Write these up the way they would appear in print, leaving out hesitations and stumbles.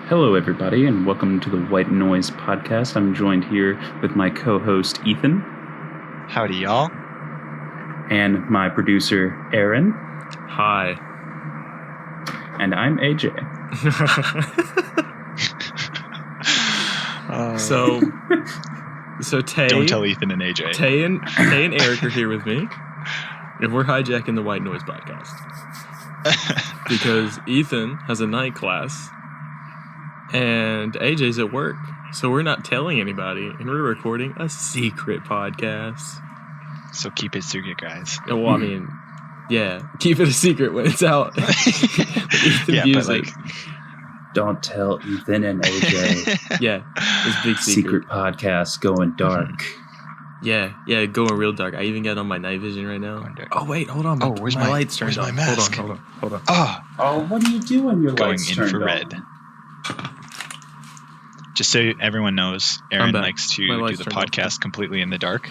Hello, everybody, and welcome to the Wyatt and Eric Podcast. I'm joined here with my co-host, Ethan. Howdy, y'all. And my producer, Aaron. Hi. And I'm AJ. So Tay... Don't tell Ethan and AJ. Tay and Eric are here with me, and we're hijacking the Wyatt and Eric Podcast. Because Ethan has a night class, and AJ's at work, so we're not telling anybody, and we're recording a secret podcast. So keep it secret, guys. Well, I mean, yeah, keep it a secret when it's out. Ethan views it. Don't tell Ethan and AJ. Yeah, it's big secret podcast going dark. Yeah, going real dark. I even got on my night vision right now. Oh wait, hold on. Where's my lights turned on? My mask? Hold on. Oh, what are you doing? Your going lights turned infrared. on. Just so everyone knows, Aaron likes to do the podcast on. Completely in the dark.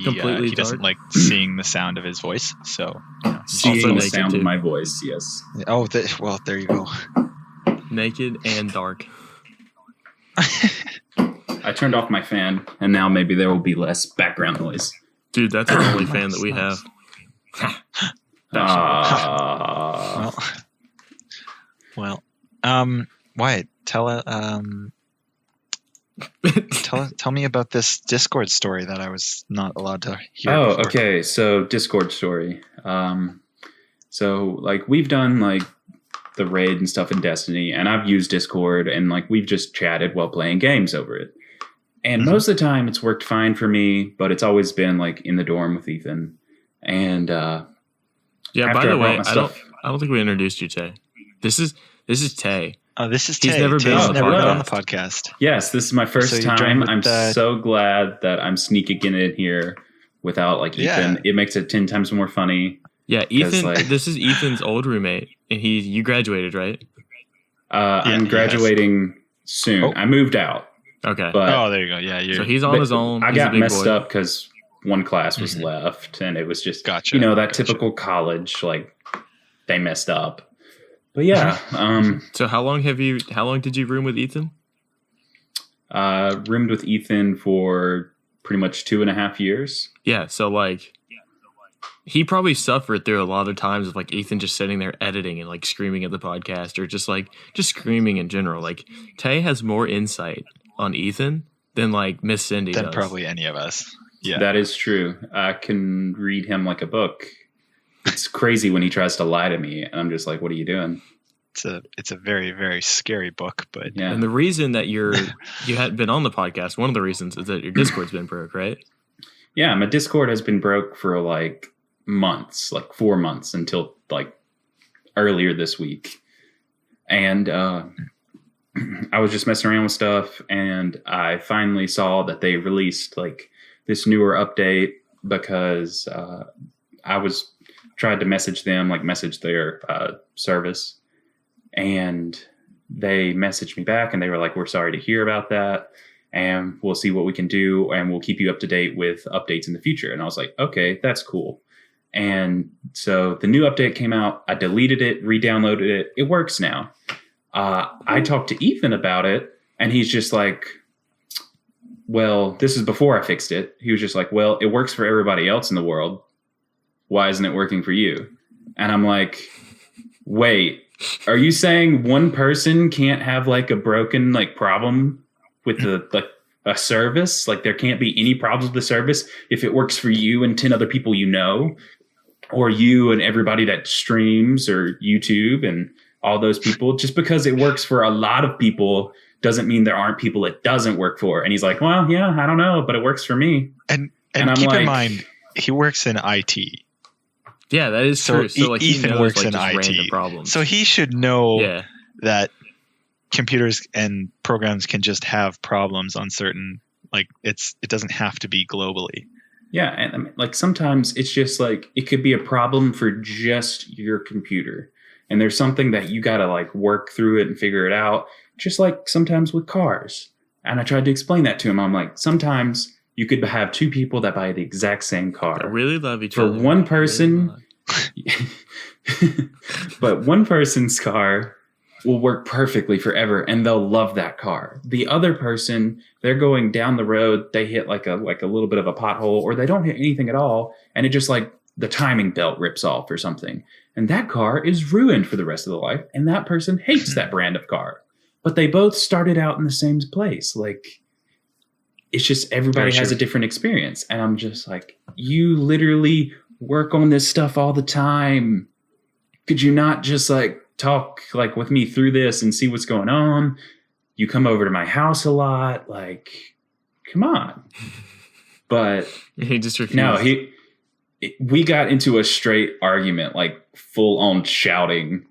Completely he doesn't dark? like seeing the sound of his voice, so Seeing the sound too. of my voice, yes. well, there you go. Naked and dark. I turned off my fan, and now maybe there will be less background noise. Dude, that's the only fan that we have. Well, Wyatt, tell me about this Discord story that I was not allowed to hear. Oh, before. okay. So Discord story. So like we've done like the raid and stuff in Destiny, and I've used Discord, and like we've just chatted while playing games over it. And most of the time it's worked fine for me, but it's always been like in the dorm with Ethan. And yeah, by the way, I don't think we introduced you, Tay. This is Tay. Oh, this is Tay. He's never been on the podcast. Yes, this is my first time. I'm so glad that I'm sneaking in here without like Ethan. Yeah. It makes it 10 times more funny. Yeah, Ethan. This is Ethan's old roommate, and you graduated, right? I'm graduating soon. Oh. I moved out. Okay. But there you go. Yeah, so he's on his own. I He's got a big messed boy. up because one class was left, and it was just that typical college, like they messed up. But yeah. So how long did you room with Ethan? Roomed with Ethan for pretty much 2.5 years. Yeah. So like, he probably suffered through a lot of times of like Ethan just sitting there editing and like screaming at the podcast, or just screaming in general. Like Tay has more insight on Ethan than like Miss Cindy does. Probably any of us. Yeah, that is true. I can read him like a book. It's crazy when he tries to lie to me, and I'm just like, "What are you doing?" It's a very, very scary book, but yeah. And the reason that you hadn't been on the podcast, one of the reasons is that your Discord's been broke, right? Yeah, my Discord has been broke for like months, like 4 months until like earlier this week. And I was just messing around with stuff, and I finally saw that they released like this newer update because I was tried to message them, like message their service, and they messaged me back, and they were like, "We're sorry to hear about that, and we'll see what we can do, and we'll keep you up to date with updates in the future." And I was like, "Okay, that's cool." And so the new update came out. I deleted it, re-downloaded it. It works now. I talked to Ethan about it, and he's just like, well, this is before I fixed it. He was just like, well, it works for everybody else in the world. Why isn't it working for you? And I'm like, wait, are you saying one person can't have like a broken like problem with a service? Like there can't be any problems with the service if it works for you and 10 other people you know, or you and everybody that streams or YouTube and all those people? Just because it works for a lot of people doesn't mean there aren't people it doesn't work for. And he's like, well, yeah, I don't know, but it works for me. And I'm keep like, in mind, he works in IT. Yeah, that is true. So like Ethan knows, works like, in just random IT, problems. so he should know that computers and programs can just have problems on certain, like it doesn't have to be globally. Yeah, and I mean, like sometimes it's just like it could be a problem for just your computer, and there's something that you got to like work through it and figure it out. Just like sometimes with cars. And I tried to explain that to him. I'm like, sometimes you could have two people that buy the exact same car. I really love each for other. one person. But one person's car will work perfectly forever and they'll love that car. The other person, they're going down the road, they hit like a little bit of a pothole, or they don't hit anything at all, and it just like the timing belt rips off or something. And that car is ruined for the rest of the life, and that person hates that brand of car. But they both started out in the same place. Like, it's just everybody has a different experience. And I'm just like, you literally work on this stuff all the time. Could you not just like talk like with me through this and see what's going on? You come over to my house a lot. Like, come on. But he just refused. No, we got into a straight argument, like full on shouting.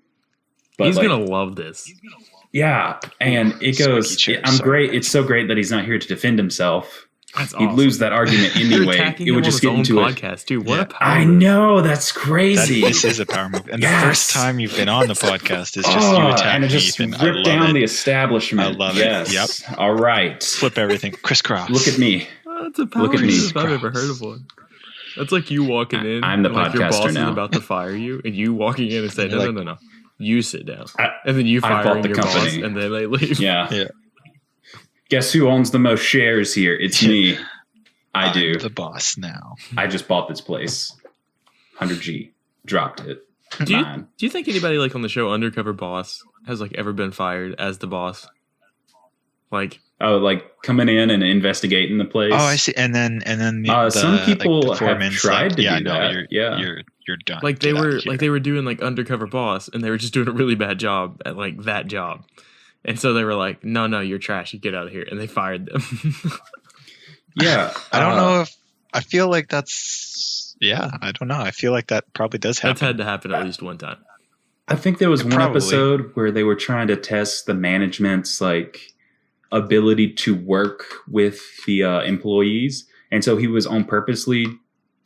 But he's like, gonna love this. Yeah, and it goes. Great. It's so great that he's not here to defend himself. That's awesome. He'd lose that argument anyway. It would just get into a podcast, dude. What a power I move. know, that's crazy. This is a power move. And the first time you've been on the podcast is just you attacking and it just Ethan. ripped down the establishment. I love it. Yep. All right. Flip everything. Crisscross. Look at me. That's a power move if I've ever heard of one. That's like you walking in. I'm the like your boss podcaster now. is about to fire you, and you walking in and say, no. You sit down. And then you fire your boss, and then they leave. Yeah. Guess who owns the most shares here? It's me. I do. I'm the boss now. I just bought this place. 100G. Dropped it. Do you think anybody like on the show Undercover Boss has like ever been fired as the boss? Like coming in and investigating the place. Oh, I see. And then some people have tried to do that. You're done. Like they were doing like Undercover Boss, and they were just doing a really bad job at like that job, and so they were like, no, you're trash. You get out of here, and they fired them. Yeah, I don't know if I feel like that's. Yeah, I don't know. I feel like that probably does happen. That's had to happen at least one time. I think there was one episode where they were trying to test the management's like ability to work with the employees, and so he was on purposely,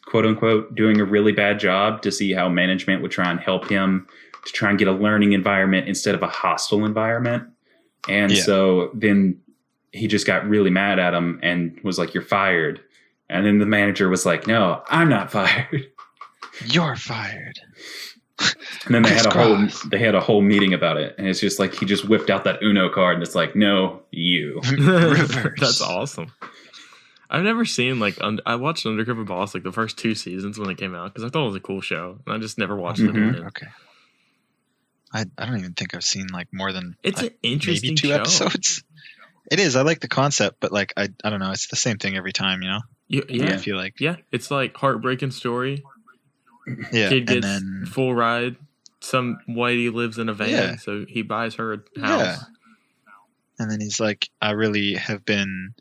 quote unquote, doing a really bad job to see how management would try and help him to try and get a learning environment instead of a hostile environment. And so then he just got really mad at him and was like, "You're fired." And then the manager was like, "No, I'm not fired. You're fired." And then they had a whole meeting about it, and it's just like he just whipped out that Uno card, and it's like, "No, you." Reverse. That's awesome. I've never seen like I watched Undercover Boss like the first 2 seasons when it came out because I thought it was a cool show, and I just never watched it again. Okay. I don't even think I've seen like more than it's an interesting maybe 2 show. episodes. It is. I like the concept, but like I don't know. It's the same thing every time, you know. Yeah. I feel like it's like heartbreaking story. Yeah, Kid gets full ride. Some whitey lives in a van, so he buys her a house. Yeah. And then he's like, I really have been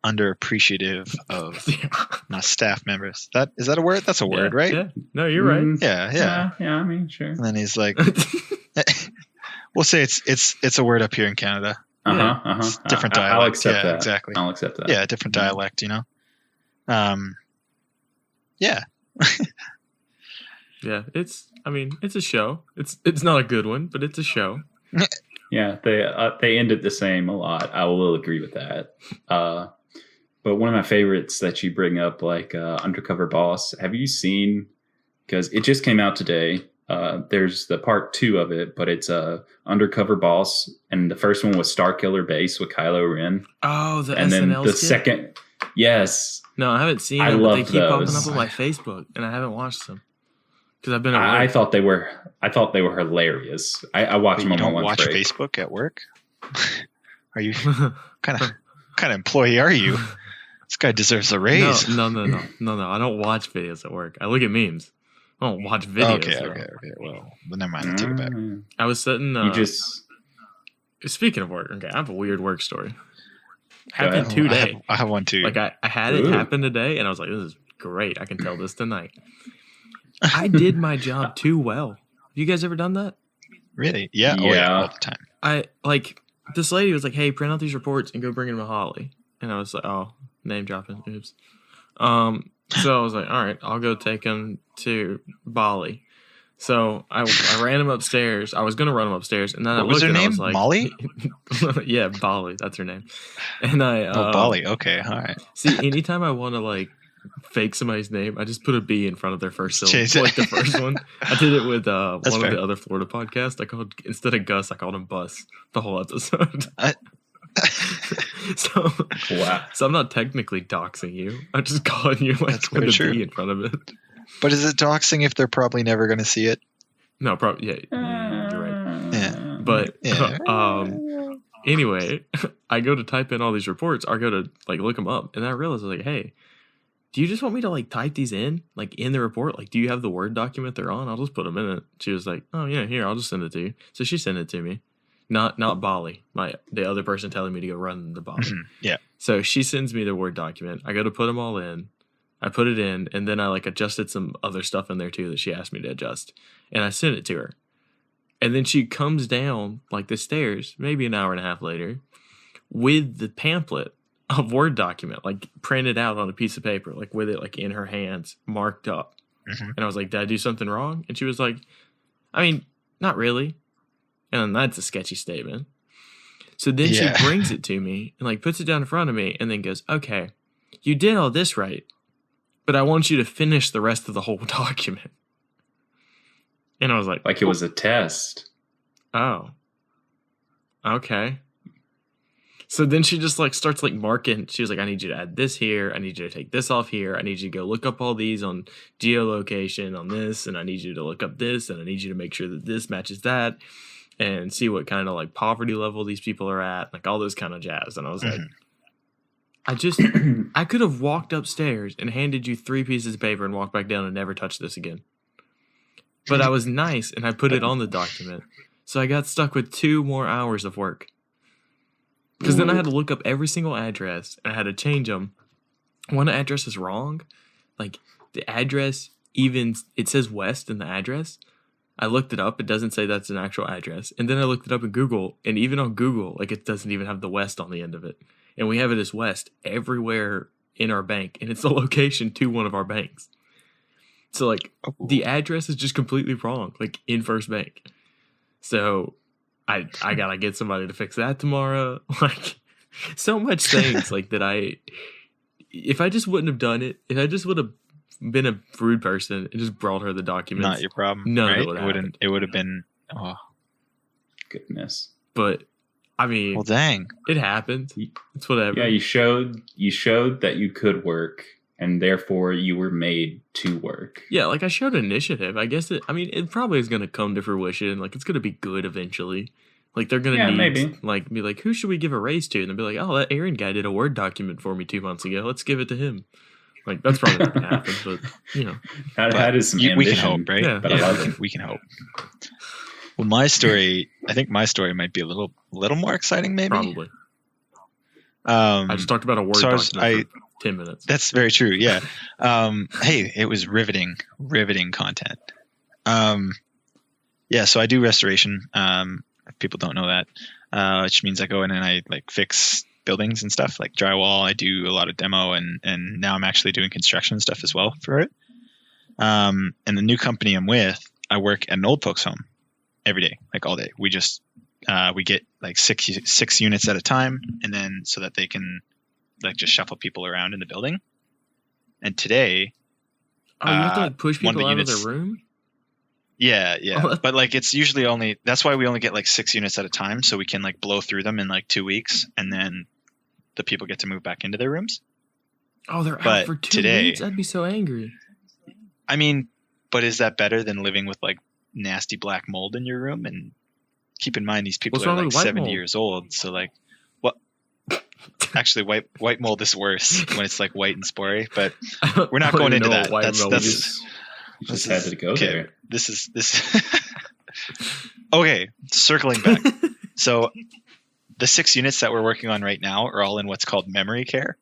underappreciative of my staff members. Is that a word? That's a word, right? Yeah. No, you're right. Yeah. I mean, sure. And then he's like, we'll say it's a word up here in Canada. Different dialect. I'll accept that. Exactly. I'll accept that. Yeah, different dialect. You know. Yeah. Yeah, it's a show. It's not a good one, but it's a show. Yeah, they ended the same a lot. I will agree with that. But one of my favorites that you bring up, like Undercover Boss, have you seen? Because it just came out today. There's the part 2 of it, but it's Undercover Boss, and the first one was Starkiller Base with Kylo Ren. Oh, and then the skit? second, yes. No, I haven't seen them, but they keep popping up on my Facebook, and I haven't watched them. Because I've been at work. I thought they were hilarious. I watch them on my lunch break. You don't watch Facebook at work? Are you kind of employee are you? This guy deserves a raise. No. I don't watch videos at work. I look at memes. I don't watch videos. Okay. Well, never mind. I'll take it back. I was sitting. Speaking of work, okay, I have a weird work story. Happened today. I have one too. Like I had it happen today, and I was like, "This is great. I can tell this tonight." I did my job too well. Have you guys ever done that? Really? Yeah. Yeah. Oh, yeah, all the time. I like this lady was like, "Hey, print out these reports and go bring them to Holly." And I was like, "Oh, name dropping. Oops." So I was like, "All right, I'll go take them to Bali." So I ran him upstairs. I was gonna run him upstairs, and then I looked and I was like, Molly? Yeah, Bali. That's her name. And Bali. Okay, all right. See, anytime I want to like fake somebody's name. I just put a B in front of their first Change syllable, it. like the first one. I did it with one That's of fair. the other Florida podcasts. I called, instead of Gus, I called him Bus the whole episode. So, Wow. so I'm not technically doxing you. I'm just calling you like That's with very a true. B in front of it. But is it doxing if they're probably never going to see it? No, probably you're right. Yeah. But Yeah. anyway, I go to type in all these reports. I go to like look them up, and then I realized like, hey, do you just want me to like type these in like in the report? Like, do you have the Word document they're on? I'll just put them in it. She was like, oh yeah, here, I'll just send it to you. So she sent it to me. Not Bali, the other person telling me to go run the Bali. Yeah. So she sends me the Word document. I go to put them all in. I put it in, and then I like adjusted some other stuff in there too that she asked me to adjust, and I sent it to her. And then she comes down like the stairs, maybe an hour and a half later, with the pamphlet of Word document, like printed out on a piece of paper, like with it like in her hands, marked up. Mhm. And I was like, did I do something wrong? And she was like, I mean, not really. And that's a sketchy statement. So then Yeah. she brings it to me and like puts it down in front of me and then goes, okay, you did all this right, but I want you to finish the rest of the whole document. And I was like Like it was a test. oh, okay. So then she just like starts like marking. She was like, I need you to add this here. I need you to take this off here. I need you to go look up all these on geolocation on this. And I need you to look up this. And I need you to make sure that this matches that and see what kind of like poverty level these people are at. Like all those kind of jazz. And I was like, I could have walked upstairs and handed you 3 pieces of paper and walked back down and never touched this again. But I was nice and I put it on the document. So I got stuck with 2 more hours of work. Because then I had to look up every single address and I had to change them. One address is wrong. Like the address, even it says west in the address. I looked it up. It doesn't say that's an actual address. And then I looked it up in Google. And even on Google, like it doesn't even have the west on the end of it. And we have it as west everywhere in our bank. And it's the location to one of our banks. So like the address is just completely wrong, like in First Bank. So I gotta get somebody to fix that tomorrow. Like so much things like that if I just wouldn't have done it, if I just would have been a rude person and just brought her the documents, Not your problem. none right? of it would have It would have been. Oh, Goodness. But I mean, well, dang. it happened. It's whatever. Yeah, you showed that you could work, and therefore you were made to work. Yeah, like I showed initiative. I guess it probably is going to come to fruition. Like it's going to be good eventually. Like they're going to need maybe. like be like, who should we give a raise to? And they'll be like, oh, that Aaron guy did a Word document for me 2 months ago. Let's give it to him. Like that's probably not going to happen, but you know, That is some ambition. We can hope, right? Yeah. But I like it. We can hope. Well, my story, I think my story might be a little more exciting, maybe. probably. I just talked about a Word so document for 10 minutes. That's very true. Yeah. Hey, it was riveting content. Yeah. So I do restoration. If people don't know that, which means I go in and I like fix buildings and stuff like drywall. I do a lot of demo and now I'm actually doing construction stuff as well for it. And the new company I'm with, I work at an old folks home every day, like all day. We just, we get like six units at a time. And then so that they can like just shuffle people around in the building. And today, Oh, you have to like push one of people the out of units- their room? yeah. Oh, that- But like, it's usually that's why we only get like 6 units at a time. So we can like blow through them in like 2 weeks. And then the people get to move back into their rooms. Oh, they're But out for 2 today- weeks? I'd be so angry. I mean, but is that better than living with like nasty black mold in your room? And keep in mind, these people What's are wrong like with white 70 mold? years old. So like, what? Actually, white mold is worse when it's like white and spory. But we're not I don't going even into know that. what white mold That's is. You just This had is- to go okay. there. this is okay. Circling back. So the 6 units that we're working on right now are all in what's called memory care.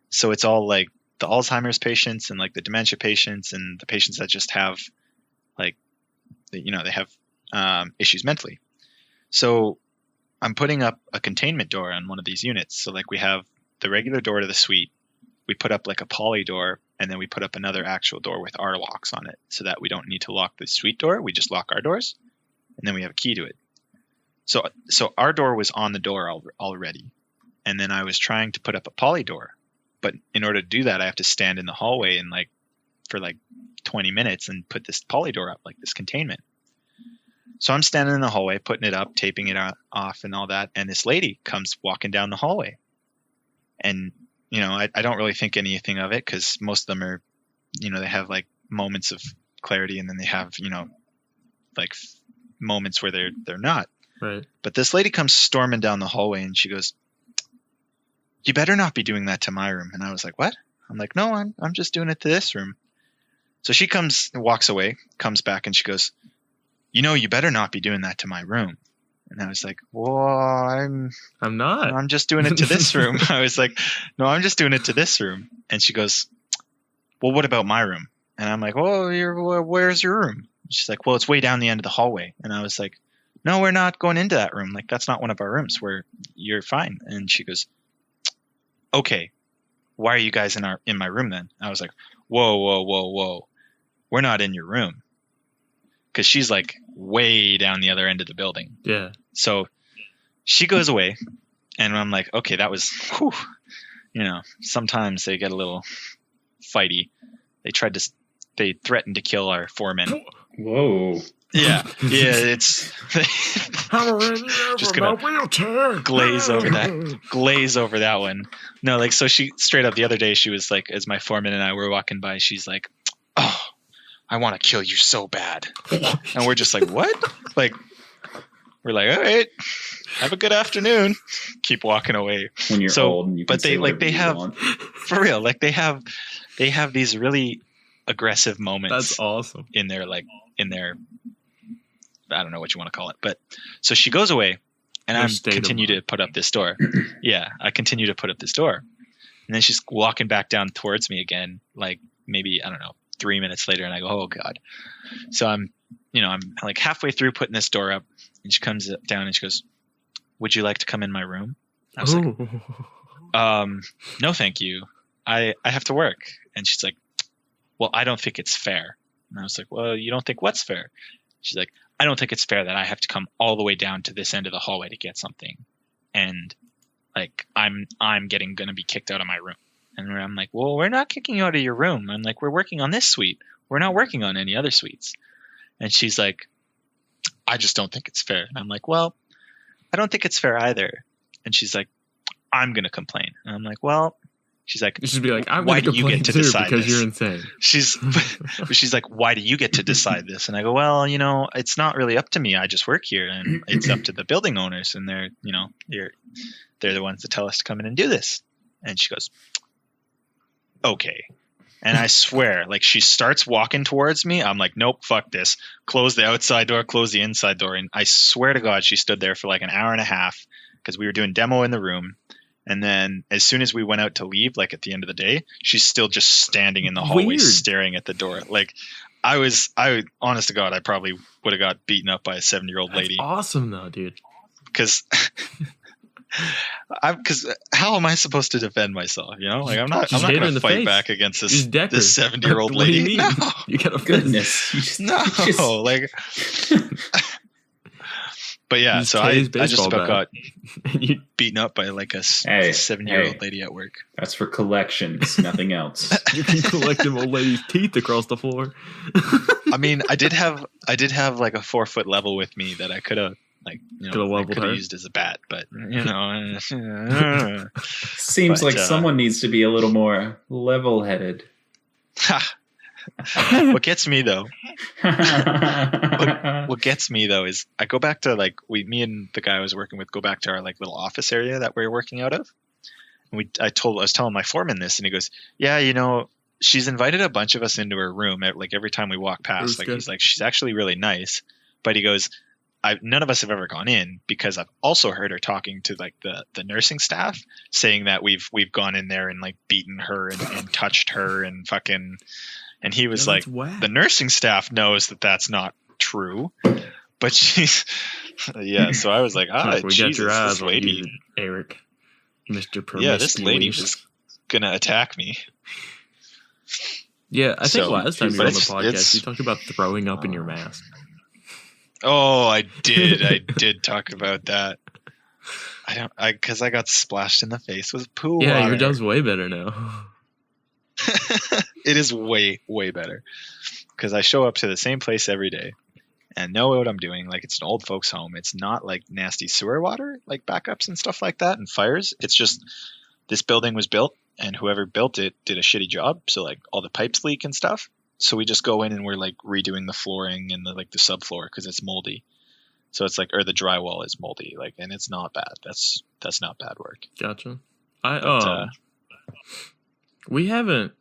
So it's all like the Alzheimer's patients and like the dementia patients and the patients that just have like, they have issues mentally. So I'm putting up a containment door on one of these units. So like we have the regular door to the suite. We put up like a poly door, and then we put up another actual door with our locks on it so that we don't need to lock the suite door. We just lock our doors, and then we have a key to it. So our door was on the door already. And then I was trying to put up a poly door But in order to do that, I have to stand in the hallway and for 20 minutes and put this poly door up, like this containment. So I'm standing in the hallway, putting it up, taping it off and all that. And this lady comes walking down the hallway. And, I don't really think anything of it because most of them are, they have like moments of clarity and then they have, like moments where they're not. Right. But this lady comes storming down the hallway and she goes, "You better not be doing that to my room." And I was like, "What?" I'm like, "No, I'm just doing it to this room." So she comes and walks away, comes back and she goes, "You better not be doing that to my room." And I was like, "Well, I'm not. I'm just doing it to this room." I was like, "No, I'm just doing it to this room." And she goes, "Well, what about my room?" And I'm like, "Well, where's your room?" She's like, "Well, it's way down the end of the hallway." And I was like, "No, we're not going into that room. Like, that's not one of our rooms. You're fine." And she goes, "Okay, why are you guys in my room then?" I was like, whoa. We're not in your room. Because she's like way down the other end of the building. Yeah. So she goes away and I'm like, okay, that was, whew. Sometimes they get a little fighty. They threatened to kill our foreman. Whoa. Yeah, it's just gonna glaze over that one. No, so she straight up the other day she was like, as my foreman and I were walking by, she's like, "Oh, I want to kill you so bad," and we're just like, "What?" Like, we're like, "All right, have a good afternoon." Keep walking away. When you're old, and you can say they have want. For real, like they have these really aggressive moments. That's awesome. In their I don't know what you want to call it, but so she goes away and I continue to put up this door. Yeah, I continue to put up this door. And then she's walking back down towards me again, like maybe, I don't know, 3 minutes later. And I go, "Oh God." So I'm like halfway through putting this door up and she comes down and she goes, "Would you like to come in my room?" I was like, "No, thank you. I have to work." And she's like, "Well, I don't think it's fair." And I was like, "Well, you don't think what's fair?" She's like, "I don't think it's fair that I have to come all the way down to this end of the hallway to get something. And like, I'm gonna be kicked out of my room." And I'm like, "Well, we're not kicking you out of your room. I'm like, we're working on this suite. We're not working on any other suites." And she's like, "I just don't think it's fair." And I'm like, "Well, I don't think it's fair either." And she's like, "I'm going to complain." And I'm like, "Well," she's like, "You should be like, why do you get to decide because this?" You're insane. She's like, "Why do you get to decide this?" And I go, "Well, it's not really up to me. I just work here and it's up to the building owners and they're the ones that tell us to come in and do this." And she goes, "Okay." And I swear, like she starts walking towards me. I'm like, "Nope, fuck this. Close the outside door, close the inside door." And I swear to God, she stood there for like an hour and a half because we were doing demo in the room. And then as soon as we went out to leave, like at the end of the day, she's still just standing in the hallway staring at the door. Like honest to God, I probably would have got beaten up by a 70-year-old lady. Awesome though, dude. Because how am I supposed to defend myself? Like I'm not going to fight back against this 70-year-old lady. No, you got goodness. Like. But yeah, so I just about got beaten up by like a 7-year-old lady at work. That's for collections, nothing else. You can collect them old lady's teeth across the floor. I mean, I did have like a 4-foot level with me that I could have used as a bat, but seems like someone needs to be a little more level-headed. What gets me though is I go back to like me and the guy I was working with go back to our like little office area that we were working out of. And I was telling my foreman this and he goes, "Yeah, she's invited a bunch of us into her room like every time we walk past. Like he's like, she's actually really nice." But he goes, none of us have ever gone in because I've also heard her talking to like the nursing staff saying that we've gone in there and like beaten her and touched her and fucking. And he was like, "The nursing staff knows that that's not true." But she's, yeah. So I was like, we Jesus, got your eyes this lady, on you, Eric, Mr. Promiscuous. Yeah, this lady was gonna attack me. Yeah, I think last time you were on the podcast, you talked about throwing up in your mask. Oh, I did. I did talk about that. Because I got splashed in the face with pool Yeah, water. your job's way better now. It is way, way better. Because I show up to the same place every day and know what I'm doing. Like, it's an old folks home. It's not like nasty sewer water, like backups and stuff like that and fires. It's just this building was built and whoever built it did a shitty job. So like all the pipes leak and stuff. So we just go in and we're like redoing the flooring and the subfloor because it's moldy. So it's like, or the drywall is moldy, like, and it's not bad. That's not bad work. Gotcha. We haven't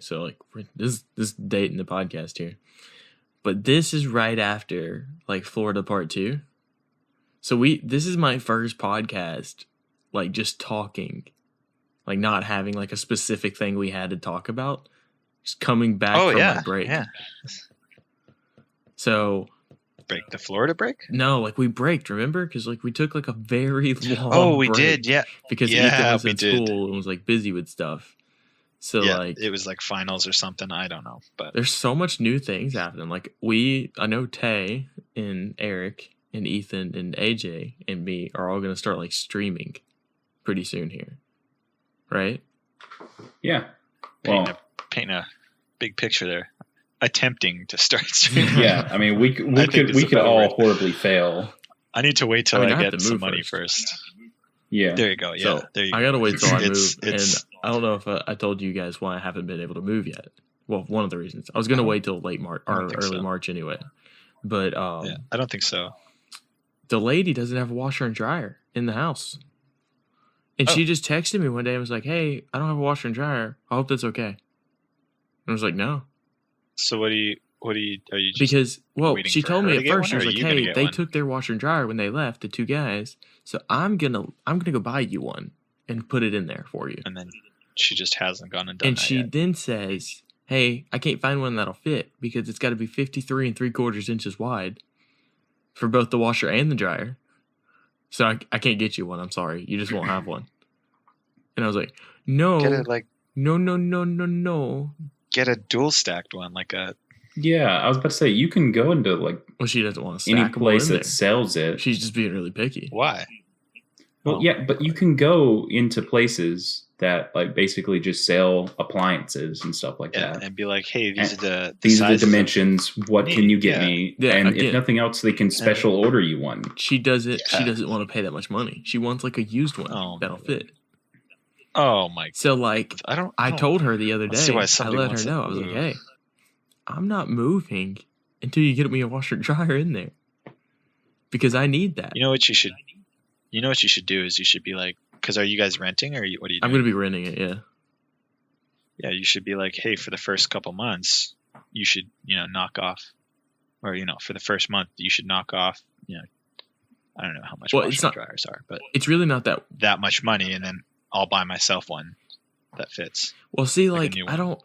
so like this dating the podcast here, but this is right after like Florida Part 2. So this is my first podcast, like just talking, like not having like a specific thing we had to talk about. Just coming back from my break. Yeah. So break the Florida break? No, like we braked, remember? Because like we took like a very long we break did, yeah. Because Ethan was in school and was like busy with stuff. So like it was like finals or something. I don't know, but there's so much new things happening. Like I know Tay and Eric and Ethan and AJ and me are all gonna start like streaming pretty soon here, right? Yeah. Paint a big picture there. Attempting to start streaming. Yeah, I mean we could all horribly fail. I need to wait till I get some money first. Yeah. There you go. Yeah. So there you go. I gotta wait till I move. And I don't know if I told you guys why I haven't been able to move yet. Well, one of the reasons. I was gonna wait till late March or early March anyway. But I don't think so. The lady doesn't have a washer and dryer in the house. And she just texted me one day and was like, "Hey, I don't have a washer and dryer. I hope that's okay." And I was like, "No." So are you just because she told me at first, she was like, "Hey, they one? took their washer and dryer when they left, the two guys. So I'm gonna go buy you one and put it in there for you." And then she just hasn't gone and done and that she yet. Then says, "Hey, I can't find one that'll fit because it's got to be 53 3/4 inches wide for both the washer and the dryer. So I can't get you one. I'm sorry, you just won't have one." And I was like, "No, no. Get a dual stacked one, like a." Yeah, I was about to say you can go into like. Well, she doesn't want to any place that sells it. She's just being really picky. Why? Well, yeah, but you can go into places that like basically just sell appliances and stuff like that, and be like, "Hey, these are the dimensions. What can you get me?" Yeah, and if nothing else, they can special order you one. She doesn't. She doesn't want to pay that much money. She wants like a used one that'll fit. Oh my! So like, I told her the other day. I let her know. I was like, "Hey, I'm not moving until you get me a washer and dryer in there because I need that." You know what you should do is you should be like, because are you guys renting or what are you doing? I'm going to be renting it. Yeah. Yeah. You should be like, "Hey, for the first couple months, you should, knock off, or, for the first month, you should knock off, I don't know how much washer and dryers are, but it's really not that much money. And then I'll buy myself one that fits." Well, see, like I don't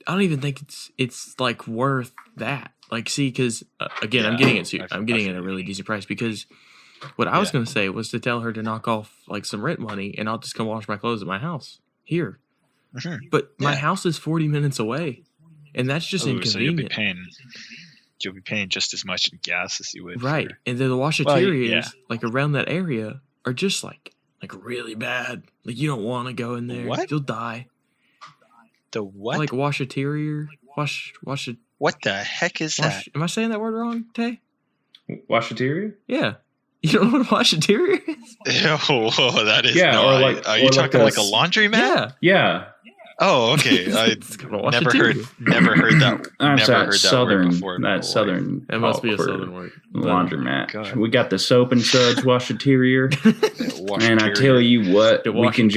even think it's like worth that. Like, see, because again, I'm getting it at a really decent price because what I was going to say was to tell her to knock off like some rent money and I'll just come wash my clothes at my house here. Mm-hmm. But my house is 40 minutes away, and that's just inconvenient. So you'll be paying just as much in gas as you would, right? And then the washaterias like around that area are just like really bad. Like you don't want to go in there. What? You'll die. The what? Like washaterier. Wash. What the heck is that? Am I saying that word wrong, Tay? Washateria? Yeah. You don't know what a washateria is? Oh, that is. Yeah, no, are you talking like a laundromat? Yeah. Oh, okay. I never heard that. I'm sorry, heard southern. That before. That's southern. It must be a southern word. Laundromat. God. We got the soap and suds washaterier. And I tell you what, we can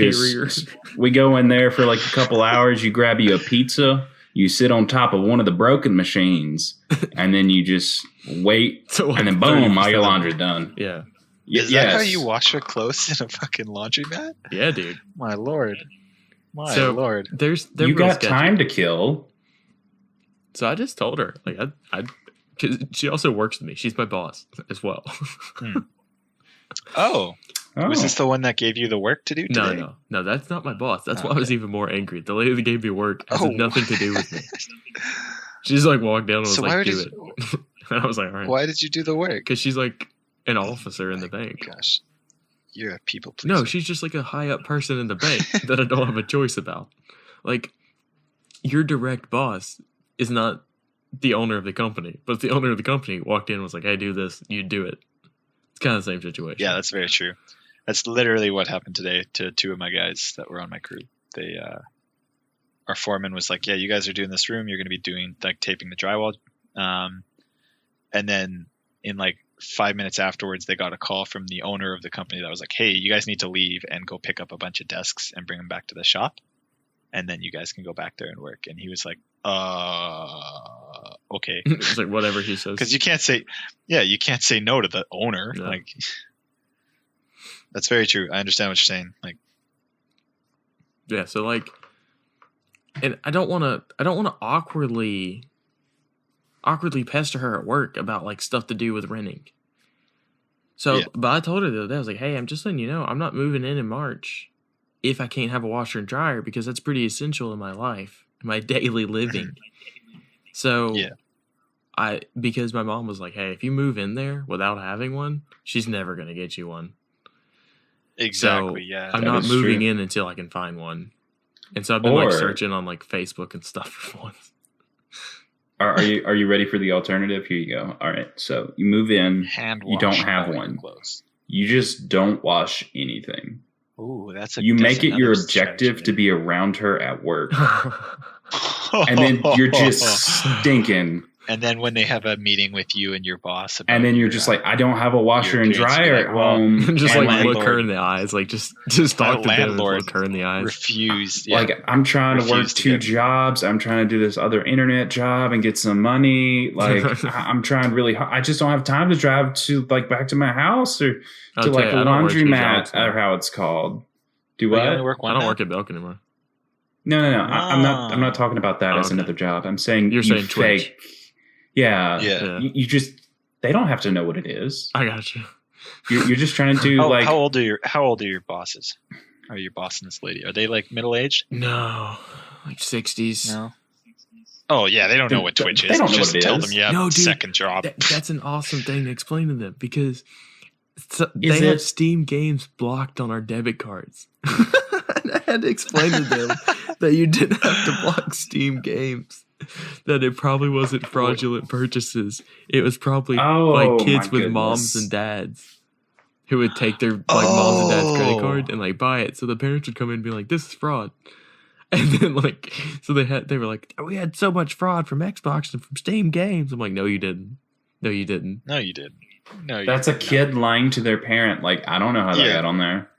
we go in there for like a couple hours. You grab you a pizza. You sit on top of one of the broken machines, and then you just wait, and then boom, all your laundry's done. Yeah. Is that how you wash your clothes in a fucking laundromat? Yeah, dude. My lord. Lord. You got time to kill. So I just told her, like, because she also works with me. She's my boss as well. Oh. Was this the one that gave you the work to do today? No, that's not my boss. That's why I was even more angry. The lady that gave me work has nothing to do with me. She's like walked down and was like, "Do it." And I was like, "All right." Why did you do the work? Because she's like an officer in the bank. Gosh. You're a people pleaser. No, she's just like a high up person in the bank that I don't have a choice about. Like, your direct boss is not the owner of the company, but if the owner of the company walked in and was like, hey, do this, you'd do it. It's kind of the same situation. Yeah, that's very true. That's literally what happened today to two of my guys that were on my crew. They, our foreman was like, yeah, you guys are doing this room. You're going to be doing like taping the drywall. And then in like 5 minutes afterwards, they got a call from the owner of the company that was like, hey, you guys need to leave and go pick up a bunch of desks and bring them back to the shop. And then you guys can go back there and work. And he was like, okay. It's like whatever he says. Because you can't say no to the owner. Yeah. Like, that's very true. I understand what you're saying. Like, yeah. So like, and I don't want to awkwardly pester her at work about like stuff to do with renting. So, yeah. But I told her the other day, I was like, hey, I'm just letting you know, I'm not moving in March if I can't have a washer and dryer, because that's pretty essential in my life, in my daily living. So yeah. Because my mom was like, hey, if you move in there without having one, she's never going to get you one. Exactly. So yeah. I'm not moving in until I can find one. And so I've been like searching on like Facebook and stuff for ones. Are you ready for the alternative? Here you go. All right. So you move in, you don't have one. Clothes. You just don't wash anything. Ooh, you make it your objective to be around her at work. And then you're just stinking. And then when they have a meeting with you and your boss, and then you're just like, I don't have a washer and dryer at home. Just like look her in the eyes, like just talk to them and look her in the eyes. Refused. Yeah. Like, I'm trying to work two jobs. I'm trying to do this other internet job and get some money. Like, I'm trying really hard. I just don't have time to drive to like back to my house or to like a laundromat or how it's called. Do what? I don't work at Belk anymore. No. I'm not talking about that as another job. I'm saying you're saying fake. Twitch. Yeah. You just, they don't have to know what it is. I got you. You're just trying to do like. How old are your bosses? Are your boss and this lady? Are they like middle aged? No, like 60s. No. Oh yeah, they don't know what Twitch is. They don't know just what it tell is. them, yeah, second job. That's an awesome thing to explain to them, because they have Steam games blocked on our debit cards. And I had to explain to them that you didn't have to block Steam games. That it probably wasn't fraudulent purchases. It was probably like kids with moms and dads who would take their like moms and dad's credit card and like buy it. So the parents would come in and be like, "This is fraud." And then like, so they were like, "We had so much fraud from Xbox and from Steam games." I'm like, "No, you didn't. No, you didn't. No, you didn't. No, that's a kid lying to their parent. Like, I don't know how that got on there."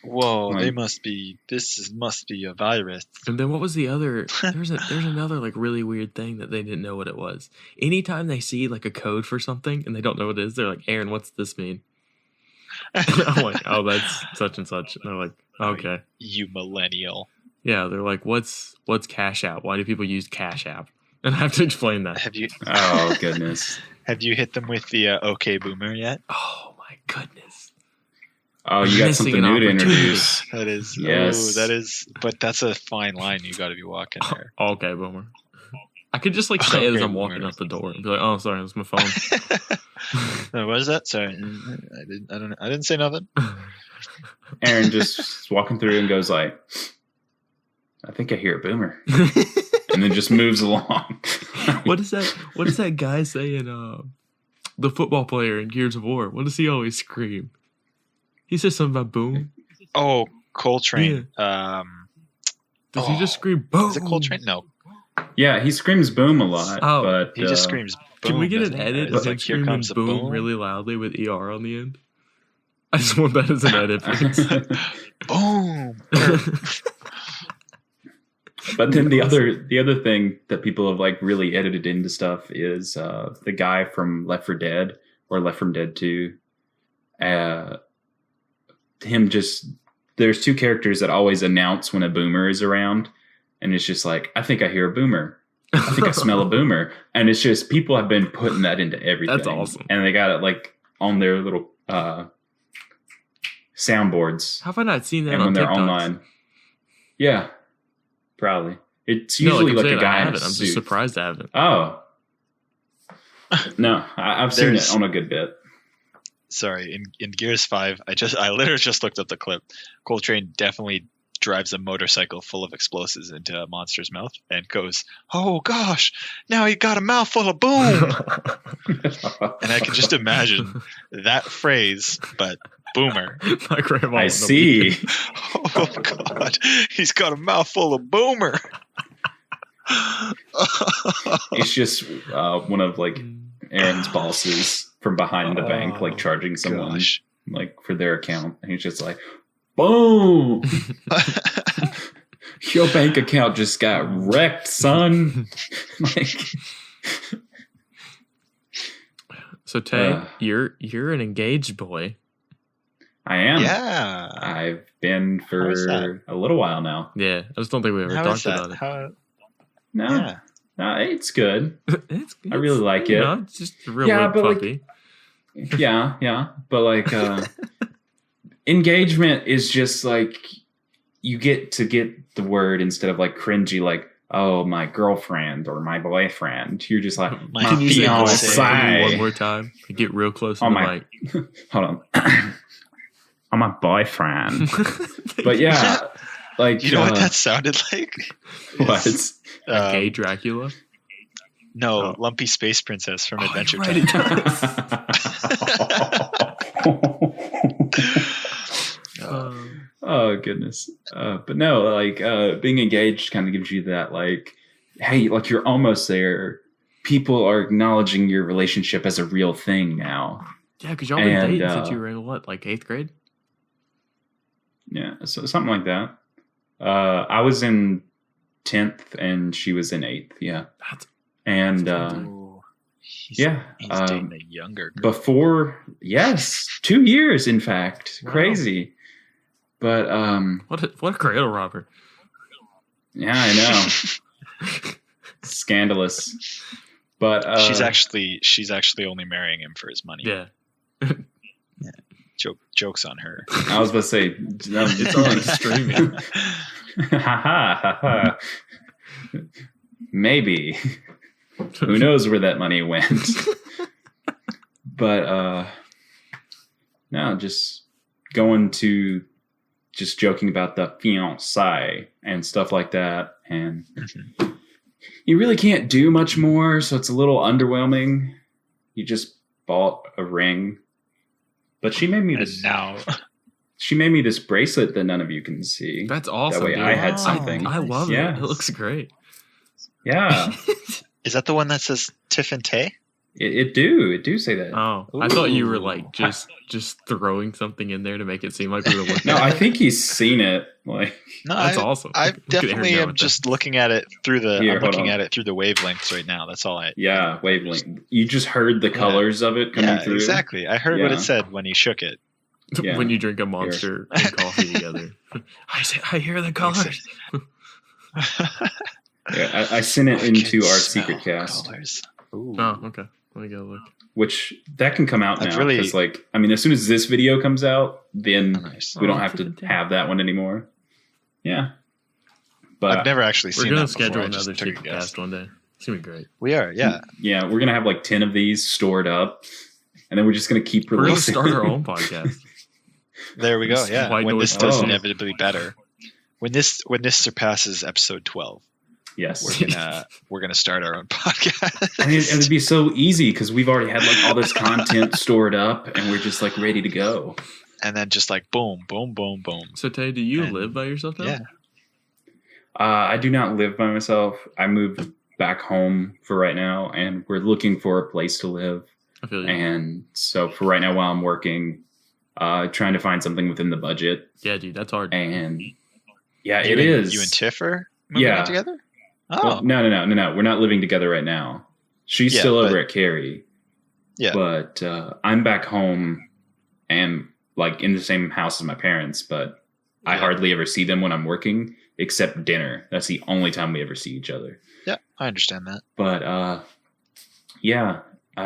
Whoa, like, must be a virus. And then what was the other? There's another like really weird thing that they didn't know what it was. Anytime they see like a code for something and they don't know what it is, they're like, "Aaron, what's this mean?" I'm like, "Oh, that's such and such." And they're like, "Okay." You millennial. Yeah, they're like, "What's Cash App? Why do people use Cash App?" And I have to explain that. Have you? Oh goodness. Have you hit them with the OK Boomer yet? Oh my goodness. Oh, you got something new to introduce. That is, yes. But that's a fine line you got to be walking there. Okay, Boomer. I could just like say it as I'm walking out the door and be like, "Oh, sorry, that's my phone." What is that? Sorry, I didn't say nothing. Aaron just walking through and goes like, "I think I hear a Boomer," and then just moves along. What does that guy say in the football player in Gears of War? What does he always scream? He says something about boom. Oh, Coltrane. Yeah. Does he just scream boom? Is it Coltrane? No. Yeah, he screams boom a lot. Oh, but he just screams boom. Can we get an edit of him like, screaming boom really loudly with ER on the end? I just want that as an edit. Boom. But then the other thing that people have like really edited into stuff is the guy from Left 4 Dead or Left from Dead 2. There's two characters that always announce when a boomer is around, and it's just like, I think I hear a boomer. I think I smell a boomer. And it's just, people have been putting that into everything. That's awesome. And they got it like on their little soundboards. How have I not seen that and on when they're TikToks? online? Yeah, probably. It's usually like a guy in a suit. I'm just surprised I haven't. Oh. No, I've seen it on a good bit. sorry, in Gears 5, I literally just looked up the clip. Coltrane definitely drives a motorcycle full of explosives into a monster's mouth and goes, "Oh gosh, now he got a mouthful of boom." And I can just imagine that phrase, but boomer. My grandma. I see. Oh god, he's got a mouthful of boomer. It's just one of like Aaron's bosses from behind the bank, like charging someone like for their account. And he's just like, boom. Your bank account just got wrecked, son. Like, so Tay, you're an engaged boy. I am. Yeah. I've been for a little while now. Yeah, I just don't think we ever talked about it. No, it's good. It's I really like it. It's just a real limp puppy. Like, yeah, but like engagement is just like you get the word instead of like cringy, like, oh, my girlfriend or my boyfriend. You're just like, my fiancé. One more time. Get real close to the mic. Hold on. I'm my boyfriend. But yeah, like, you know what that sounded like? What? Gay Dracula? No, Lumpy Space Princess from Adventure Time. Oh goodness. But no, like being engaged kind of gives you that, like, hey, like you're almost there. People are acknowledging your relationship as a real thing now. Yeah, because y'all been dating since you were in what, like 8th grade? Yeah, so something like that. I was in 10th and she was in 8th. Yeah, he's dating a younger girl. Before, yes, 2 years in fact. Wow. Crazy. But what a cradle robber. Yeah, I know. Scandalous. But she's actually only marrying him for his money. Yeah. Jokes on her. I was about to say it's on streaming. Maybe. Who knows where that money went? But no, just joking about the fiancé and stuff like that, and you really can't do much more, so it's a little underwhelming. You just bought a ring, but she made me this. She made me this bracelet that none of you can see. That's awesome. That way, dude. I had something. I love it. It looks great. Yeah. Is that the one that says Tiff and Tay? It do say that. Oh, ooh. I thought you were like just throwing something in there to make it seem like we were looking. No, I think he's seen it. Like, no, that's awesome. I definitely am just looking at it through the. I'm looking at it through the wavelengths right now. That's all I. Yeah, wavelength. You just heard the colors of it coming through. Exactly. I heard what it said when he shook it. Yeah. When you drink a Monster and coffee together, I hear the colors. Yeah, I sent it into our secret cast. Colors. Ooh. Oh, okay. Let me go look. Which that can come out now because, like, I mean, as soon as this video comes out, then we don't have to have that one anymore. Yeah, but I've never actually seen that. We're gonna schedule another secret cast one day. It's gonna be great. We are, yeah. Yeah, we're gonna have like 10 of these stored up, and then we're just gonna keep releasing. We're gonna start our own podcast. There we go. Yeah, when this does inevitably better, when this surpasses episode 12. Yes, we're gonna start our own podcast, and it'd be so easy because we've already had like all this content stored up, and we're just like ready to go. And then just like boom, boom, boom, boom. So Tay, do you live by yourself now? Yeah. I do not live by myself. I moved back home for right now, and we're looking for a place to live. I feel you. And so for right now, while I'm working, trying to find something within the budget. Yeah, dude, that's hard. And yeah, it is. You and Tiff are moving out together? Oh. Well, no. We're not living together right now. She's still over at Cary. Yeah. But I'm back home and like in the same house as my parents, but I hardly ever see them when I'm working except dinner. That's the only time we ever see each other. Yeah, I understand that. But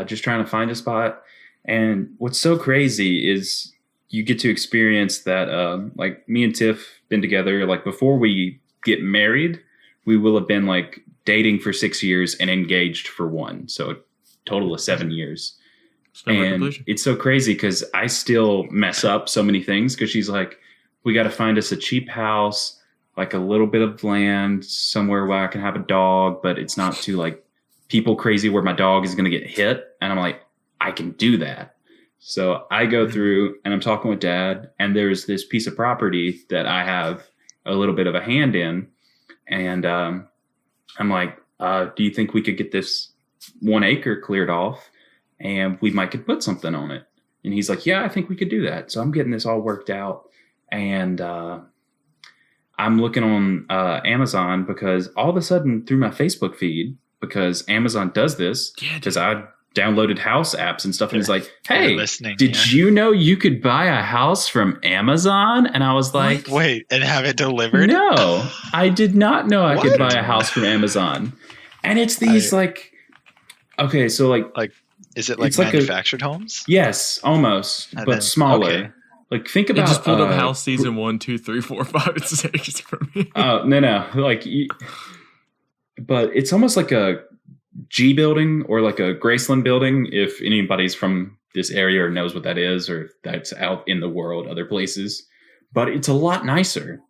just trying to find a spot. And what's so crazy is you get to experience that like me and Tiff been together like before we get married. We will have been like dating for 6 years and engaged for 1. So a total of 7 years. And it's so crazy because I still mess up so many things because she's like, we got to find us a cheap house, like a little bit of land somewhere where I can have a dog, but it's not too like people crazy where my dog is going to get hit. And I'm like, I can do that. So I go through and I'm talking with Dad, and there's this piece of property that I have a little bit of a hand in. And I'm like, do you think we could get this 1 acre cleared off and we might could put something on it? And he's like, yeah, I think we could do that. So I'm getting this all worked out. And I'm looking on Amazon because all of a sudden through my Facebook feed, because Amazon does this, because I downloaded house apps and stuff, and it's like, hey, did you know you could buy a house from Amazon? And I was like, wait, and have it delivered? No, I did not know I could buy a house from Amazon. And it's these okay, so like is it like manufactured homes? Yes, almost, but smaller. Okay. Like think about. It just pulled up House Season 1, 2, 3, 4, 5, and 6 for me. Oh no, like, but it's almost like a G building or like a Graceland building. If anybody's from this area or knows what that is, or if that's out in the world, other places, but it's a lot nicer,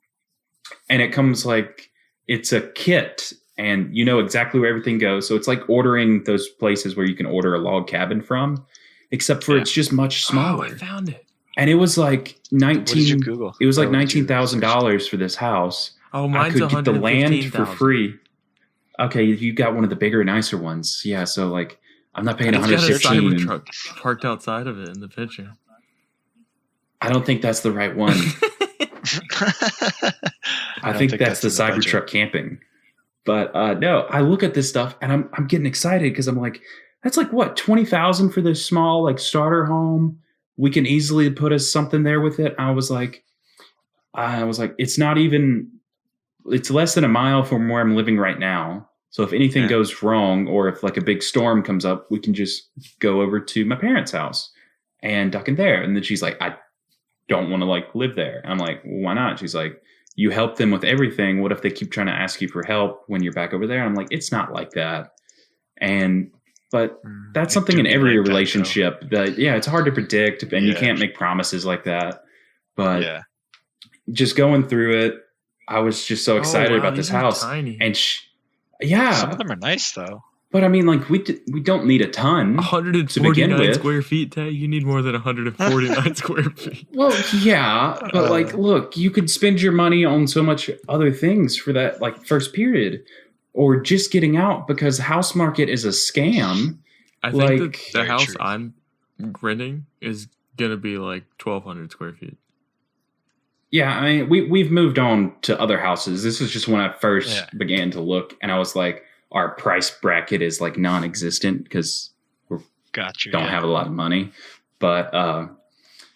and it comes like it's a kit. And you know exactly where everything goes. So it's like ordering those places where you can order a log cabin from, except for it's just much smaller. Oh, I found it. And it was like Google? It was like $19,000 for this house. Oh, mine's I could get the land for free. Okay, you got one of the bigger, nicer ones. Yeah, so like I'm not paying $115. It's got a Cybertruck parked outside of it in the picture. I don't think that's the right one. I think that's the Cybertruck camping. But no, I look at this stuff and I'm getting excited because I'm like, that's like what, $20,000 for this small like starter home. We can easily put us something there with it. I was like, it's not even. It's less than a mile from where I'm living right now. So if anything goes wrong, or if like a big storm comes up, we can just go over to my parents' house and duck in there. And then she's like, I don't want to like live there. I'm like, well, why not? She's like, you help them with everything. What if they keep trying to ask you for help when you're back over there? I'm like, it's not like that. But that's something in every relationship that, it's hard to predict, and you can't make promises like that. But just going through it, I was just so excited about this house. Tiny. And some of them are nice though. But I mean, like we don't need a ton. 149 square feet, Tay. You need more than 149 square feet. Well, yeah, but like, look, you could spend your money on so much other things for that, like first period, or just getting out, because house market is a scam. I think that the house I'm renting is gonna be like 1,200 square feet. Yeah, I mean, we've moved on to other houses. This is just when I first began to look, and I was like, our price bracket is like non-existent because we don't have a lot of money. But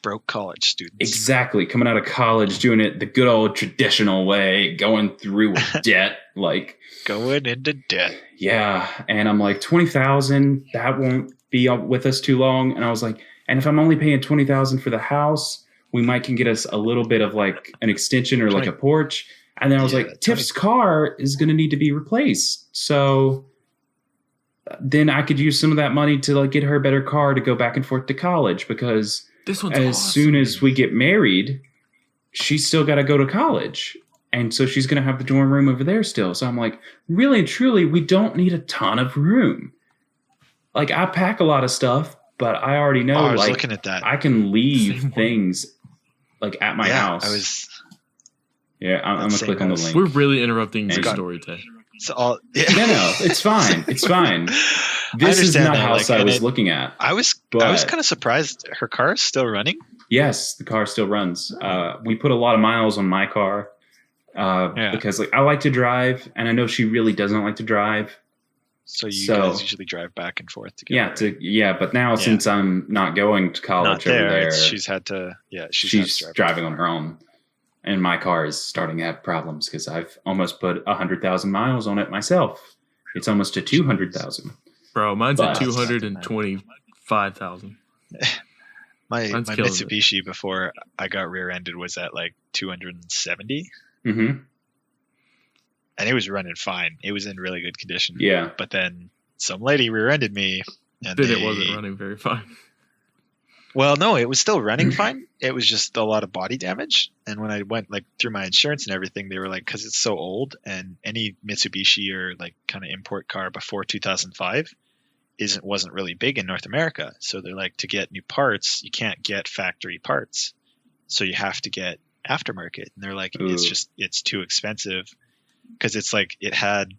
broke college students. Exactly. Coming out of college, doing it the good old traditional way, going through with debt, like going into debt. Yeah. And I'm like, 20,000, that won't be with us too long. And I was like, and if I'm only paying 20,000 for the house, we might can get us a little bit of like an extension or like a porch. And then I was like, Tiff's car is going to need to be replaced. So then I could use some of that money to like get her a better car to go back and forth to college, because soon as we get married, she's still got to go to college. And so she's going to have the dorm room over there still. So I'm like, really and truly, we don't need a ton of room. Like, I pack a lot of stuff, but I already know I was looking at that. I can leave things like at my house. I'm going to click on the link. We're really interrupting your story, Tay. No, it's fine. It's fine. This is not a house I was looking at. I was kind of surprised. Her car is still running? Yes, the car still runs. We put a lot of miles on my car because like I like to drive, and I know she really doesn't like to drive. So you guys usually drive back and forth together. But now since I'm not going to college over there, she's had to. Yeah, she's driving on her own. And my car is starting to have problems because I've almost put 100,000 miles on it myself. It's almost to 200,000. Bro, mine's at 225,000. My Mitsubishi before I got rear-ended was at like 270. Mm-hmm. And it was running fine. It was in really good condition. Yeah. But then some lady rear-ended me. And it wasn't running very fine. Well, no, it was still running fine. It was just a lot of body damage. And when I went like through my insurance and everything, they were like, because it's so old, and any Mitsubishi or like kind of import car before 2005 wasn't really big in North America. So they're like, to get new parts, you can't get factory parts, so you have to get aftermarket. And they're like, it's too expensive, because it's like it had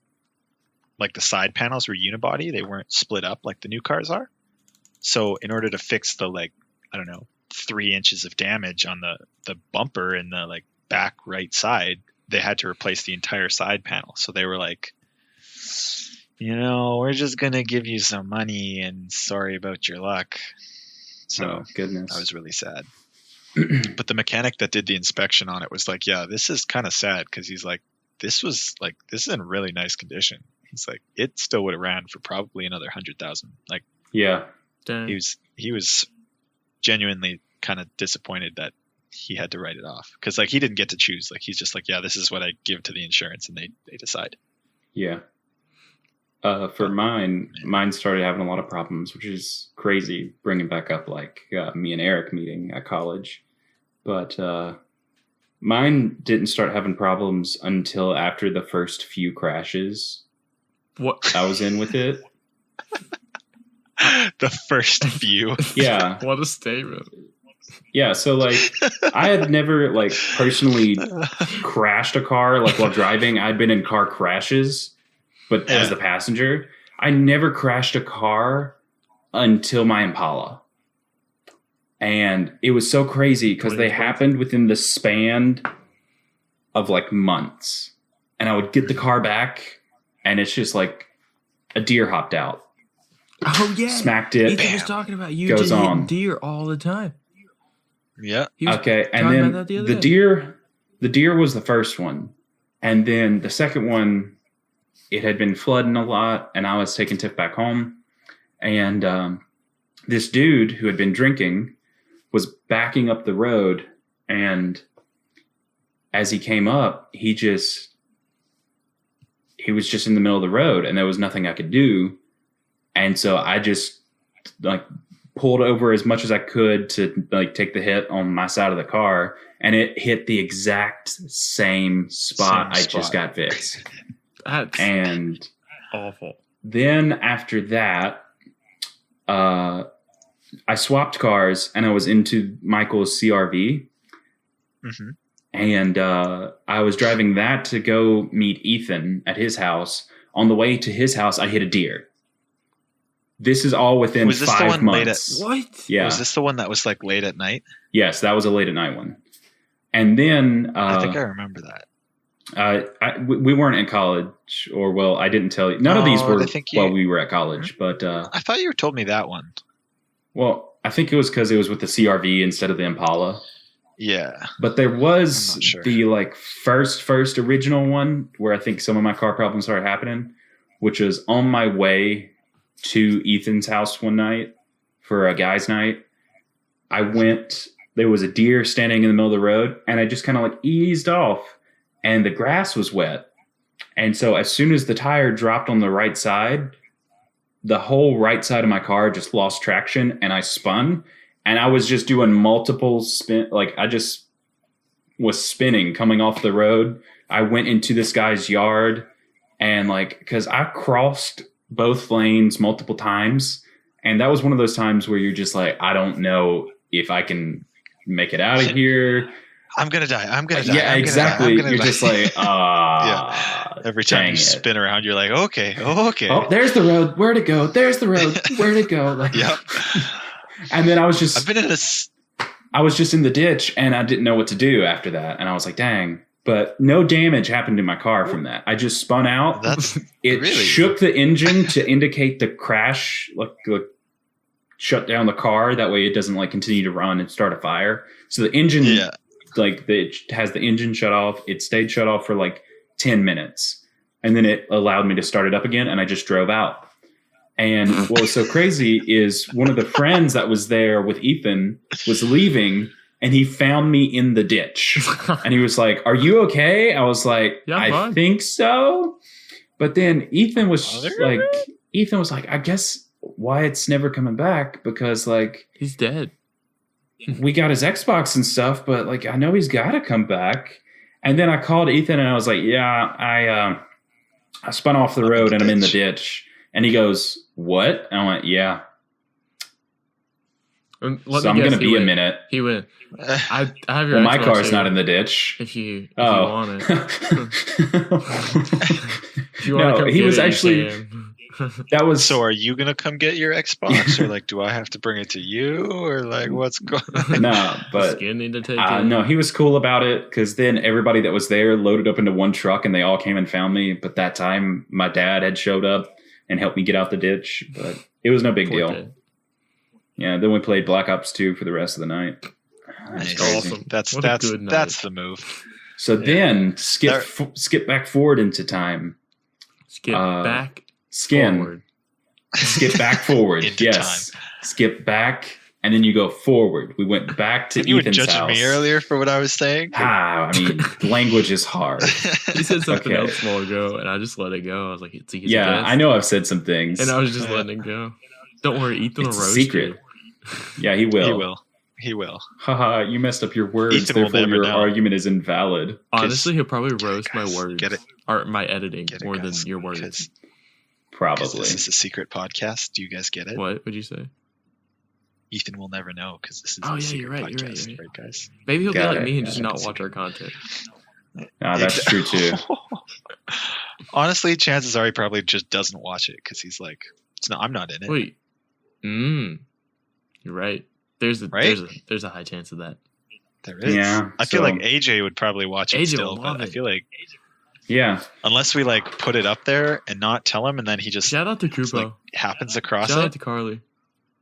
like the side panels were unibody, they weren't split up like the new cars are. So in order to fix the like, I don't know, 3 inches of damage on the bumper in the like back right side, they had to replace the entire side panel. So they were like, we're just gonna give you some money and sorry about your luck. So goodness, I was really sad. But the mechanic that did the inspection on it was like, yeah, this is kind of sad, because he's like, this is in really nice condition. He's like, it still would have ran for probably another 100,000. Like, yeah. Dang. He was genuinely kind of disappointed that he had to write it off, because like he didn't get to choose. Like, he's just like, yeah, this is what I give to the insurance, and they decide. Yeah. For mine started having a lot of problems, which is crazy, bringing back up like me and Eric meeting at college. But mine didn't start having problems until after the first few crashes. What I was in with it. The first few. Yeah. What a statement. Yeah, so like I had never like personally crashed a car like while driving. I'd been in car crashes, but as the passenger, I never crashed a car until my Impala. And it was so crazy because they happened within the span of like months. And I would get the car back, and it's just like a deer hopped out. Oh yeah, smacked it. Ethan was talking about you goes just on. hitting deer all the time. Yeah. Okay, and then the deer was the first one, and then the second one, it had been flooding a lot, and I was taking Tiff back home, and this dude who had been drinking was backing up the road, and as he came up, he was just in the middle of the road, and there was nothing I could do. And so I just like pulled over as much as I could to like take the hit on my side of the car, and it hit the exact same spot I just got fixed. That's and awful. Then after that, I swapped cars, and I was into Michael's CRV. Mm-hmm. And I was driving that to go meet Ethan at his house. On the way to his house, I hit a deer. This is all within 5 months. What? Yeah. Was this the one that was like late at night? Yes, that was a late at night one. And then I think I remember that. We weren't in college, or well, I didn't tell you. None of these were while we were at college, but I thought you told me that one. Well, I think it was because it was with the CRV instead of the Impala. Yeah. But there was sure. the like first original one where I think some of my car problems started happening, which was on my way to Ethan's house one night for a guy's night. There was a deer standing in the middle of the road, and I just kind of like eased off, and the grass was wet. And so as soon as the tire dropped on the right side, the whole right side of my car just lost traction, and I spun. And I was just doing multiple spin. Like I just was spinning coming off the road. I went into this guy's yard, and like, cause I crossed both lanes multiple times. And that was one of those times where you're just like, I don't know if I can make it out of here. I'm going to die. Yeah, exactly. You're just like, yeah. Every time you spin around, you're like, okay. Oh, there's the road. Where'd it go? There's the road. Where'd it go? Like, yep. And then I was just in the ditch, and I didn't know what to do after that. And I was like, dang. But no damage happened to my car from that. I just spun out. It really shook the engine to indicate the crash, like shut down the car. That way it doesn't like continue to run and start a fire. So the engine, it has the engine shut off. It stayed shut off for like 10 minutes. And then it allowed me to start it up again, and I just drove out. And what was so crazy is one of the friends that was there with Ethan was leaving, and he found me in the ditch. And he was like, "Are you okay?" I was like, yeah, I think so. But then Ethan was like, I guess Wyatt's never coming back because like he's dead. we got his Xbox and stuff, but like I know he's got to come back. And then I called Ethan and I was like, yeah, I spun off the road and I'm in the ditch. And he goes, what? And I went, yeah. So I'm going to be a minute. He went. I have your. Well, my car's not in the ditch. If you want it. If you no, he was actually. That was. So, are you gonna come get your Xbox, or like, do I have to bring it to you, or like, what's going on? No, but Skin need to take it. No, he was cool about it because then everybody that was there loaded up into one truck and they all came and found me. But that time, my dad had showed up and helped me get out the ditch, but it was no big deal. Dad. Yeah, then we played Black Ops 2 for the rest of the night. Nice. Awesome. That's the move. So then skip back forward into time. Skip back forward. Skip back forward. Yes. Time. Skip back and then you go forward. We went back to Ethan's house. You were judging me earlier for what I was saying. I mean, language is hard. He said something else a while ago, and I just let it go. I was like, "It's a guess." I know I've said some things, and I was just letting it go. Don't worry, Ethan will roast secret. You. Yeah, he will. He will. Haha, you messed up your words. Ethan therefore, your argument is invalid. Honestly, he'll probably roast my words. Get it? Or my editing more than your words. Probably. This is a secret podcast. Do you guys get it? What would you say? Ethan will never know because this is a secret you're podcast, right, guys? Maybe he'll be like me and just not watch our content. That's true too. Honestly, chances are he probably just doesn't watch it because he's like, I'm not in it. Wait. You're right. There's a high chance of that. There is. Yeah. I feel like AJ would probably watch it still, but I feel like unless we like put it up there and not tell him, and then he just shout out to Kupo. Like, happens across Shout it. out to Carly.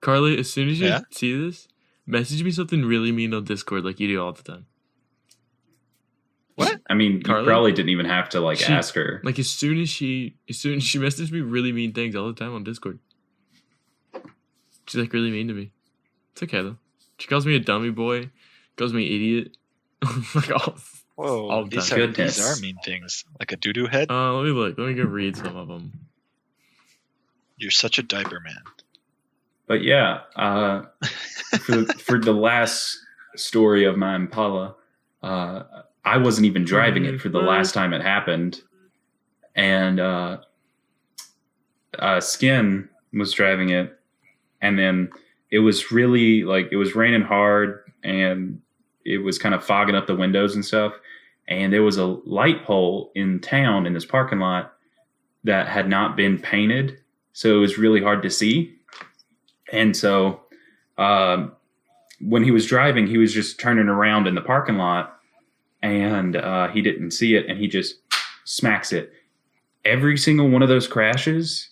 Carly, as soon as you see this, message me something really mean on Discord like you do all the time. What? I mean, Carly? You probably didn't even have to ask her. Like as soon as she messages me really mean things all the time on Discord. She's like really mean to me. It's okay though. She calls me a dummy boy, calls me idiot. Like all the time. These are mean things. Like a doo-doo head? Let me look. Let me go read some of them. You're such a diaper man. But yeah, for the last story of my Impala, I wasn't even driving it for the last time it happened. And Skin was driving it. And then it was really it was raining hard and it was kind of fogging up the windows and stuff. And there was a light pole in town in this parking lot that had not been painted. So it was really hard to see. And so when he was driving, he was just turning around in the parking lot and he didn't see it and he just smacks it. Every single one of those crashes,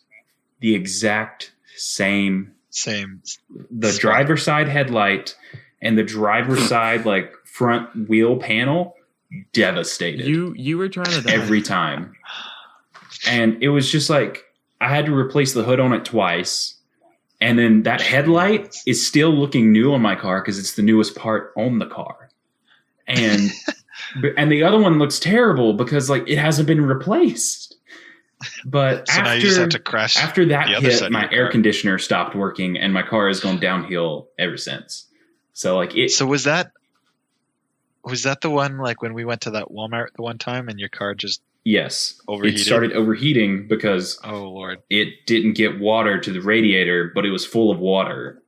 the exact same. The driver's side headlight and the driver's side front wheel panel devastated. You were trying to die. Every time. And it was just I had to replace the hood on it twice. And then that headlight is still looking new on my car because it's the newest part on the car. And and the other one looks terrible because it hasn't been replaced. But so now you just have to crash after that hit, my air conditioner stopped working and my car has gone downhill ever since. So So was that the one when we went to that Walmart the one time and your car just overheated? It started overheating because it didn't get water to the radiator, but it was full of water.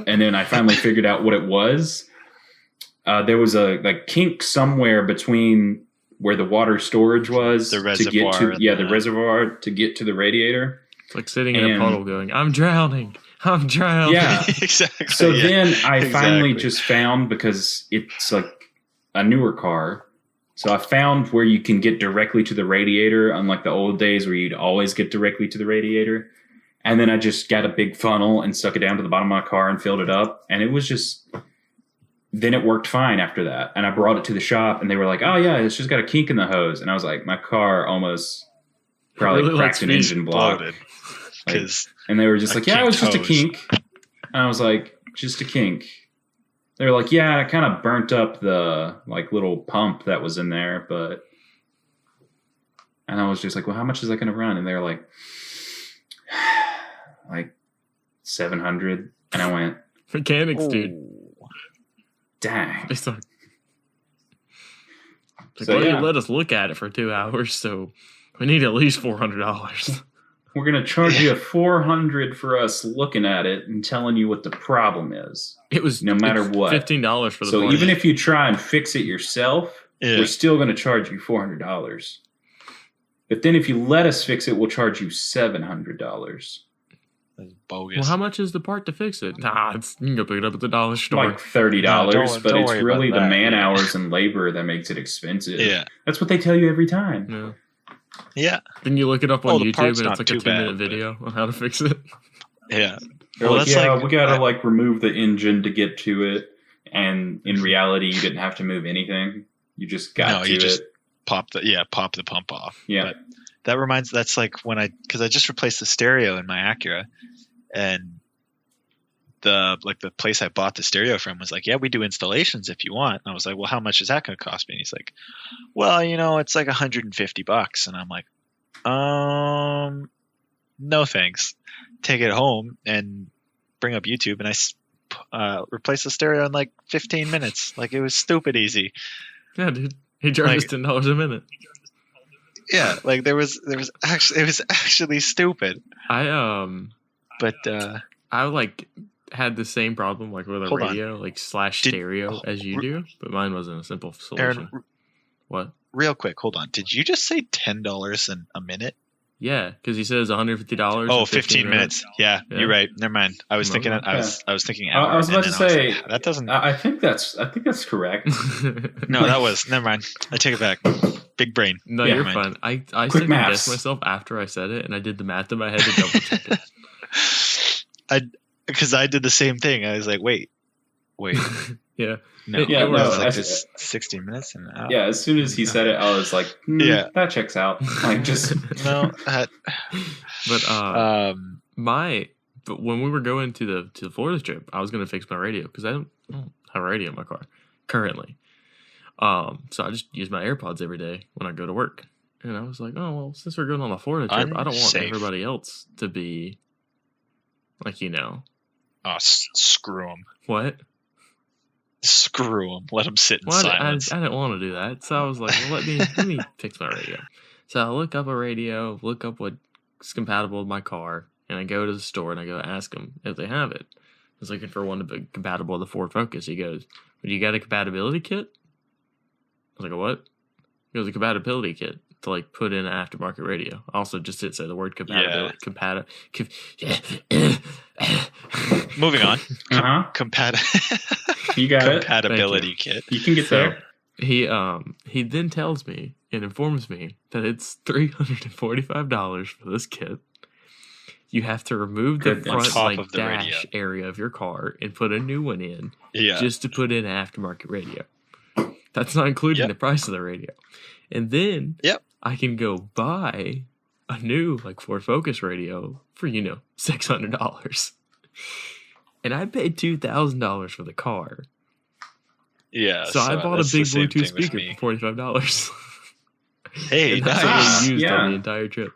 And then I finally figured out what it was. There was a kink somewhere between where the water storage was the reservoir the reservoir to get to the radiator. It's like sitting in a puddle going, I'm drowning. Yeah, exactly. So then I finally just found, because it's a newer car, so I found where you can get directly to the radiator, unlike the old days where you'd always get directly to the radiator. And then I just got a big funnel and stuck it down to the bottom of my car and filled it up. And it was just... Then it worked fine after that. And I brought it to the shop and they were like, oh yeah, it's just got a kink in the hose. And I was like, my car almost probably cracked an engine block. And they were just like, yeah, it was just a kink. And I was like, just a kink. They were like, yeah, it kind of burnt up the little pump that was in there. But, and I was just like, well, how much is that going to run? And they were like 700. And I went, mechanics, dude. Dang. It's like, So, well, yeah. you let us look at it for 2 hours, so we need at least $400. We're going to charge you $400 for us looking at it and telling you what the problem is. It was No matter it's what. $15 for the So party. even if you try and fix it yourself, we're still going to charge you $400. But then if you let us fix it, we'll charge you $700. That's bogus. Well, how much is the part to fix it? Nah, you can go pick it up at the dollar store. Like $30, No, but don't it's worry really about the that, man yeah. hours and labor that makes it expensive. Yeah. That's what they tell you every time. Yeah. Yeah. Then you look it up on the YouTube part's and not it's like a too 2-minute bad, video on how to fix it. Yeah. They're Well, like, that's yeah, like- we gotta like remove the engine to get to it. And in reality, you didn't have to move anything. You just got to you it. just pop the pump off. Yeah. But that's like because I just replaced the stereo in my Acura, and the place I bought the stereo from was like, yeah, we do installations if you want. And I was like, well, how much is that going to cost me? And he's like, well, it's like $150. And I'm like, no thanks. Take it home and bring up YouTube, and I replaced the stereo in like 15 minutes. Like, it was stupid easy. Yeah, dude. He charges $10 a minute. Yeah, like it was actually stupid. I like had the same problem like with a Hold on. radio, like / stereo as you do, but mine wasn't a simple solution. Aaron, What? real quick, hold on. Did you just say $10 a minute? Yeah, because he says $150. Oh, in 15 minutes. Yeah, Yeah. you're right. Never mind. I was thinking. Okay. I was thinking. I was about to say that doesn't. I think that's correct. No, that was. Never mind. I take it back. Big brain. No, Yeah. you're Never fine. I Quick second maths. guessed myself after I said it, and I did the math in my head to double check it. Because I did the same thing. I was like, wait. Yeah. No, Yeah, it no, was like as- this 16 minutes and Yeah, as soon as he said it, I was like, Yeah. that checks out. Like, just no. But but when we were going to the Florida trip, I was gonna fix my radio because I don't have a radio in my car currently. So I just use my AirPods every day when I go to work. And I was like, oh well, since we're going on a Florida trip, I don't want Unsafe. everybody else to be like, Oh, screw him. what? Screw him. Let him sit in Well, silence. I didn't want to do that, so I was like, well, let me fix my radio. So I look up a radio, look up what's compatible with my car, and I go to the store and I go ask them if they have it. I was looking for one to be compatible with the Ford Focus. He goes, well, you got a compatibility kit? I was like, a what? He goes, a compatibility kit to like put in an aftermarket radio. Also, just didn't say the word compatibility. Moving on. uh-huh. You got it. Compatibility kit. You can get So, there. he then tells me and informs me that it's $345 for this kit. You have to remove the Goodness. front On top like of the dash radio. area of your car and put a new one in Yeah. just to put in an aftermarket radio. That's not including Yep. the price of the radio. And then Yep. I can go buy a new like Ford Focus radio for $600. And I paid $2,000 for the car. Yeah. So I bought a that's the big same Bluetooth thing with speaker me. for $45. Hey, And that's nice. what we used Yeah. on the entire trip.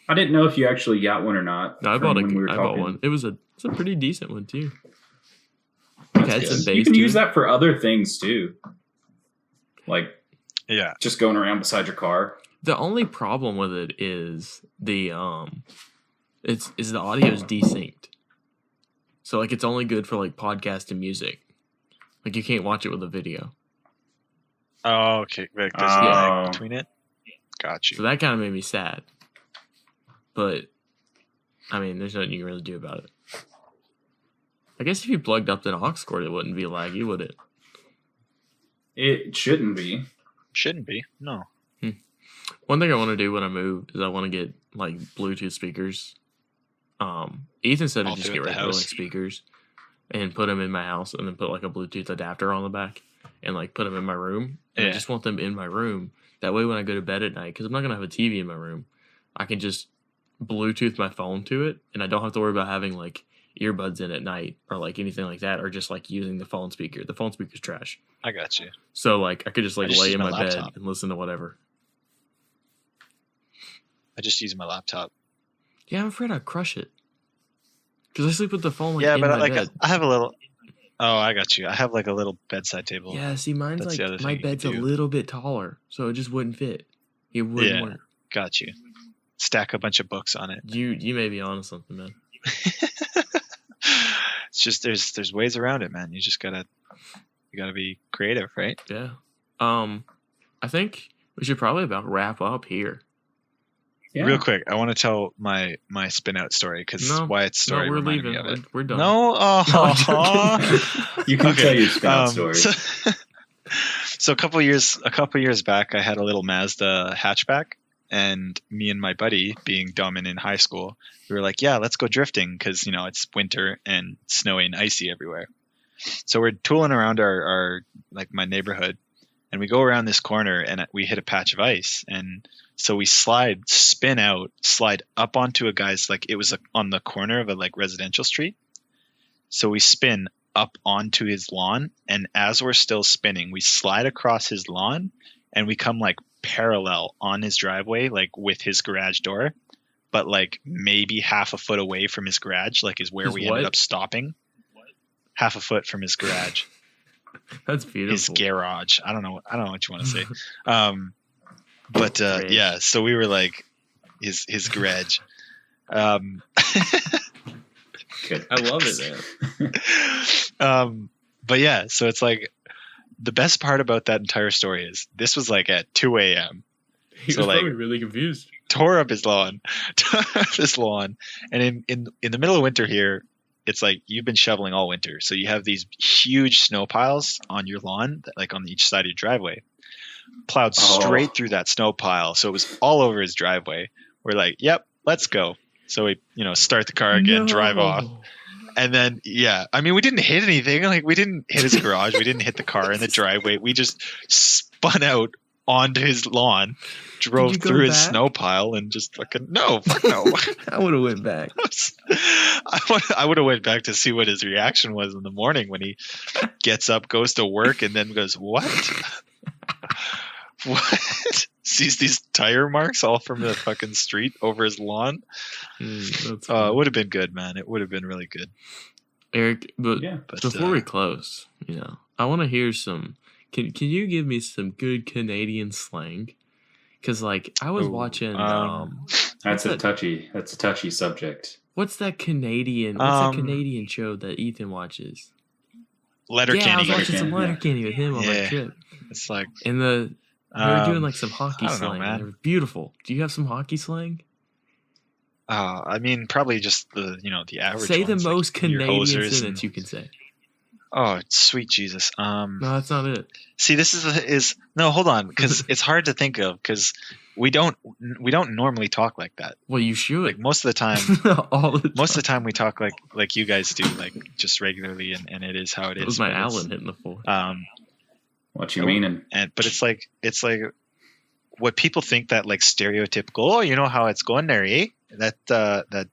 I didn't know if you actually got one or not. No, I from bought when we were I bought talking. one. It's a pretty decent one too. That's Had good. some You bass can to use it. that for other things too, like Yeah. just going around beside your car. The only problem with it is the the audio is desynced. So like it's only good for like podcast and music. Like you can't watch it with a video. Oh, okay. Like, there's a Oh. lag between it. Got you. So that kind of made me sad. But I mean, there's nothing you can really do about it. I guess if you plugged up an aux cord, it wouldn't be laggy, would it? It shouldn't be. Shouldn't be. No. One thing I want to do when I move is I want to get like Bluetooth speakers. Ethan said to All just through get the regular like house. speakers and put them in my house, and then put like a Bluetooth adapter on the back, and like put them in my room. And I Yeah. just want them in my room. That way, when I go to bed at night, because I'm not gonna have a TV in my room, I can just Bluetooth my phone to it, and I don't have to worry about having like earbuds in at night or like anything like that, or just like using the phone speaker. The phone speaker's trash. I got you. So like I could just like I just lay use in my my bed laptop. and listen to whatever. I just use my laptop. Yeah, I'm afraid I'd crush it. Because I sleep with the phone like yeah, in but my like bed. I have a little. Oh, I got you. I have like a little bedside table. Yeah, see, mine's That's the other like thing my you could bed's a do. little bit taller, so it just wouldn't fit. It wouldn't Yeah. work. Got you. Stack a bunch of books on it. You may be onto something, man. It's just there's ways around it, man. You gotta be creative, right? Yeah. I think we should probably about wrap up here. Yeah. Real quick, I want to tell my spin out story because No, Wyatt's story we're reminded leaving. me of it. We're done. No, I'm joking. You can Okay, tell your spin-out stories. So a couple years back, I had a little Mazda hatchback, and me and my buddy, being dumb and in high school, we were like, "Yeah, let's go drifting," because it's winter and snowy and icy everywhere. So we're tooling around our like my neighborhood, and we go around this corner, and we hit a patch of ice, and so we slide up onto a guy's, like, it was on the corner of a like residential street. So we spin up onto his lawn, and as we're still spinning, we slide across his lawn, and we come like parallel on his driveway, like with his garage door, but like maybe half a foot away from his garage, like is where His we what? ended up stopping. Half a foot from his garage. That's beautiful. His garage. I don't know what you want to say. But Garage. yeah, so we were like his garage. Good. I love it, man. But yeah, so it's like the best part about that entire story is this was like at 2 a.m. He So, was like, probably really confused. Tore up his lawn, and in the middle of winter here, it's like you've been shoveling all winter, so you have these huge snow piles on your lawn, like on each side of your driveway, plowed straight through that snow pile, so it was all over his driveway. We're like, "Yep, let's go." So we, start the car again, drive off, and then I mean, we didn't hit anything. Like, we didn't hit his garage, we didn't hit the car in the driveway. We just spun out onto his lawn, drove you go through his back? snow pile, and just fucking no. I would have went back. I would have went back to see what his reaction was in the morning when he gets up, goes to work, and then goes, "What? What?" Sees these tire marks all from the fucking street over his lawn. That's It would have been good, man. It would have been really good. Eric, but Yeah. before we close, I want to hear some. Can you give me some good Canadian slang? Because like I was watching. That's a touchy subject. What's that Canadian show that Ethan watches? Letterkenny. Yeah, I was watching Letterkenny, some yeah. Letterkenny with him on my Yeah. trip, It's like, and they were doing like some hockey I don't know, slang. man. They were beautiful. Do you have some hockey slang? I mean, probably just the average. Say the ones, most like your Canadian hosers sentence you can say. Oh, sweet Jesus. No, that's not it. See, this is no, hold on, because it's hard to think of, because we don't normally talk like that. Well, you should. Like most of the time, All the time. most of the time we talk like you guys do, like just regularly, and it is how it is. It was my but it's, Allen hitting the floor. What you meaning? but it's like what people think that like stereotypical. Oh, you know how it's going there, eh? That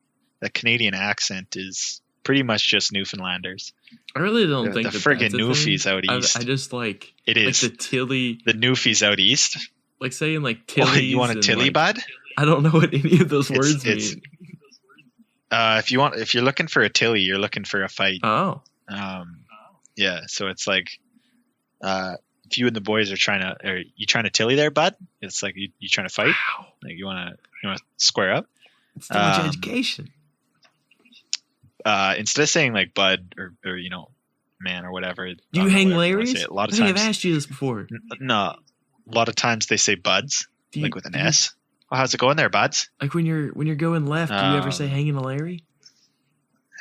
Canadian accent is pretty much just Newfoundlanders. I really don't think the that friggin' that's a thing. Newfies out east. I just like It is like the Tilly, the Newfies out east. like saying like Oh, Tilly. you want a Tilly, bud? I don't know what any of those words It's- mean. If you're looking for a Tilly, you're looking for a fight. Oh, Yeah, so it's like, if you and the boys are trying to Tilly there, bud? It's like you trying to fight? wow. Like you want to square up? It's too much Um, education. Instead of saying like bud or man or whatever. Do you hang Larry's? A lot of I think I've times, asked you this before. no, a lot of times they say buds, Do you- like with an do you- S. Well, how's it going there, buds? Like when you're going left, do you ever say hanging a Larry?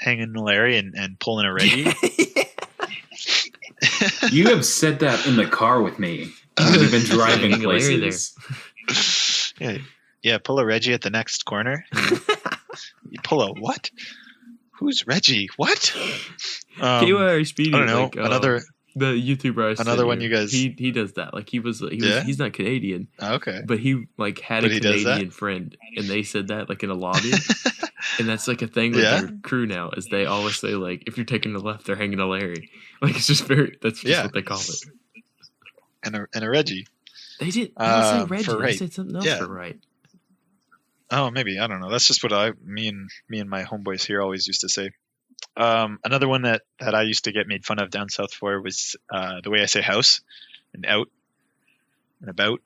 Hanging Larry and pulling a Reggie? You have said that in the car with me. We've been driving Hanging a Larry places. Yeah, pull a Reggie at the next corner. You pull a what? Who's Reggie? What? KYR Speedy. I don't know. Like, another. the YouTuber. I Another sent one you guys- He does that. Like Yeah? he's not Canadian, Okay. but he like had But a he does that? Canadian friend, and they said that like in a lobby, and that's like a thing with Yeah? their crew now. Is they always say like if you're taking the left, they're hanging a Larry. Like it's just that's just Yeah. what they call it. And a Reggie. They didn't say for Reggie. They right. said something else Yeah. for right. Oh, maybe, I don't know. That's just what me and my homeboys here always used to say. Another one that I used to get made fun of down south for was the way I say house and out and about.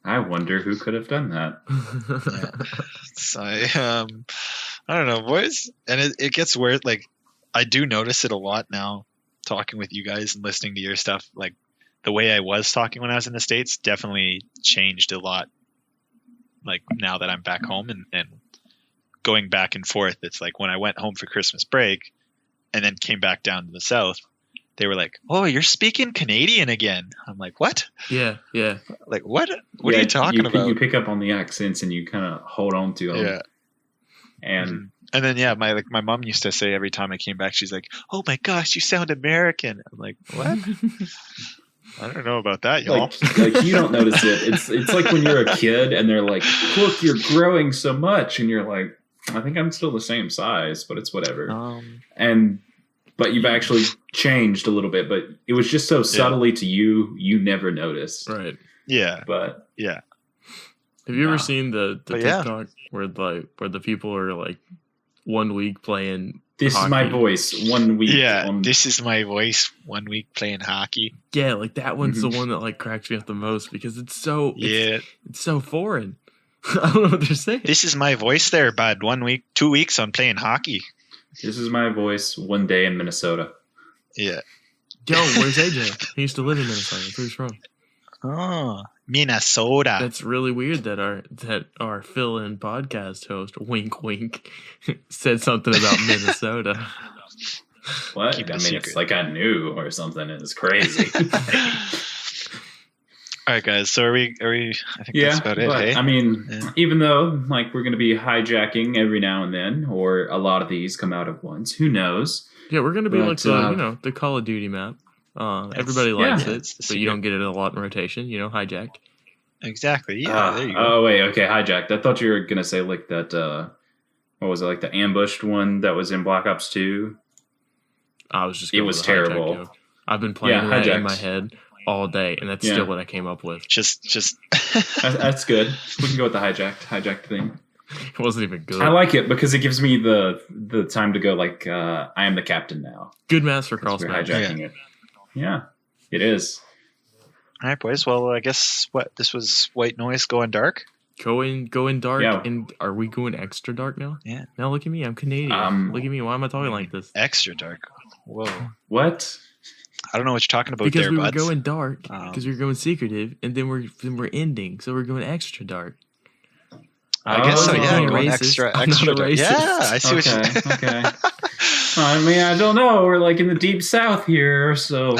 I wonder who could have done that. So I don't know, boys. And it gets weird. Like, I do notice it a lot now talking with you guys and listening to your stuff. Like, the way I was talking when I was in the States definitely changed a lot. Like, now that I'm back home and going back and forth, it's like when I went home for Christmas break and then came back down to the South, they were like, "Oh, you're speaking Canadian again." I'm like, "What?" Yeah. Like, what? What are you talking about? You pick up on the accents and you kind of hold on to them. Yeah. And then my mom used to say every time I came back, she's like, "Oh my gosh, you sound American." I'm like, "What?" I don't know about that, y'all. Like you don't notice it. It's like when you're a kid and they're like, "Look, you're growing so much," and you're like, "I think I'm still the same size, but it's whatever." But you've actually changed a little bit, but it was just so subtly to you, you never noticed. Right. Yeah. But yeah. Have you ever seen the TikTok where the people are like 1 week playing This hockey? is my voice 1 week. Yeah, this is my voice 1 week playing hockey. Yeah, like that one's the one that like cracks me up the most because it's so it's so foreign. I don't know what they're saying. This is my voice there, bud. 1 week, 2 weeks on playing hockey. This is my voice one day in Minnesota. Yeah. Yo, where's AJ? He used to live in Minnesota. That's where he's from. Oh, Minnesota. That's really weird that our fill-in podcast host, wink wink, said something about Minnesota. What? Keep it I mean, secret. it's like I knew or something. It's crazy. All right, guys. So are we? I think that's about it. But, Hey? I mean, even though like we're going to be hijacking every now and then, or a lot of these come out at once, who knows? Yeah, we're going to be But, like the Call of Duty map. Everybody likes it, it's but you don't get it a lot in rotation. Hijacked. Exactly. Yeah. There you go. Oh wait, okay, hijacked. I thought you were going to say like that. What was it, like the ambushed one that was in Black Ops 2? I was just. It was terrible. Joke. I've been playing that in hijacked. my head all day, and that's still what I came up with. Just. That's good. We can go with the hijacked thing. It wasn't even good. I like it because it gives me the time to go like I am the captain now. Good mass for We're cross hijacking it. Yeah, it is. All right, boys. Well, I guess this was White Noise going dark. Going dark, Yeah. and are we going extra dark now? Yeah. Now look at me, I'm Canadian. Look at me, why am I talking like this? Extra dark. Whoa. What? I don't know what you're talking about Because there, we were buds. going dark, because we were going secretive, and then we're ending, so we're going extra dark. I guess so. Oh, Yeah, I'm you're going racist. extra I'm not a dark. racist. Yeah, I see what you're. Okay. I mean, I don't know. We're like in the deep south here, so.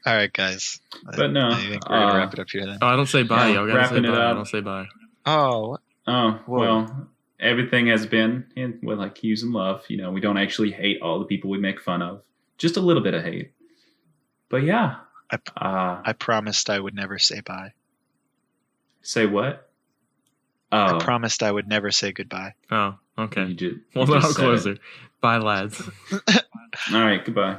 All right, guys. But no, I think we're gonna wrap it up here then. Oh, I don't say bye. Yeah, Y'all gotta say wrapping it bye. I up. don't say bye. Oh, Oh, Whoa. well, everything has been with like use and love. We don't actually hate all the people we make fun of. Just a little bit of hate. But yeah. I promised I would never say bye. Say what? Oh, I promised I would never say goodbye. Oh, okay. you did. Well, you now just said it. closer. Bye, lads. All right, goodbye.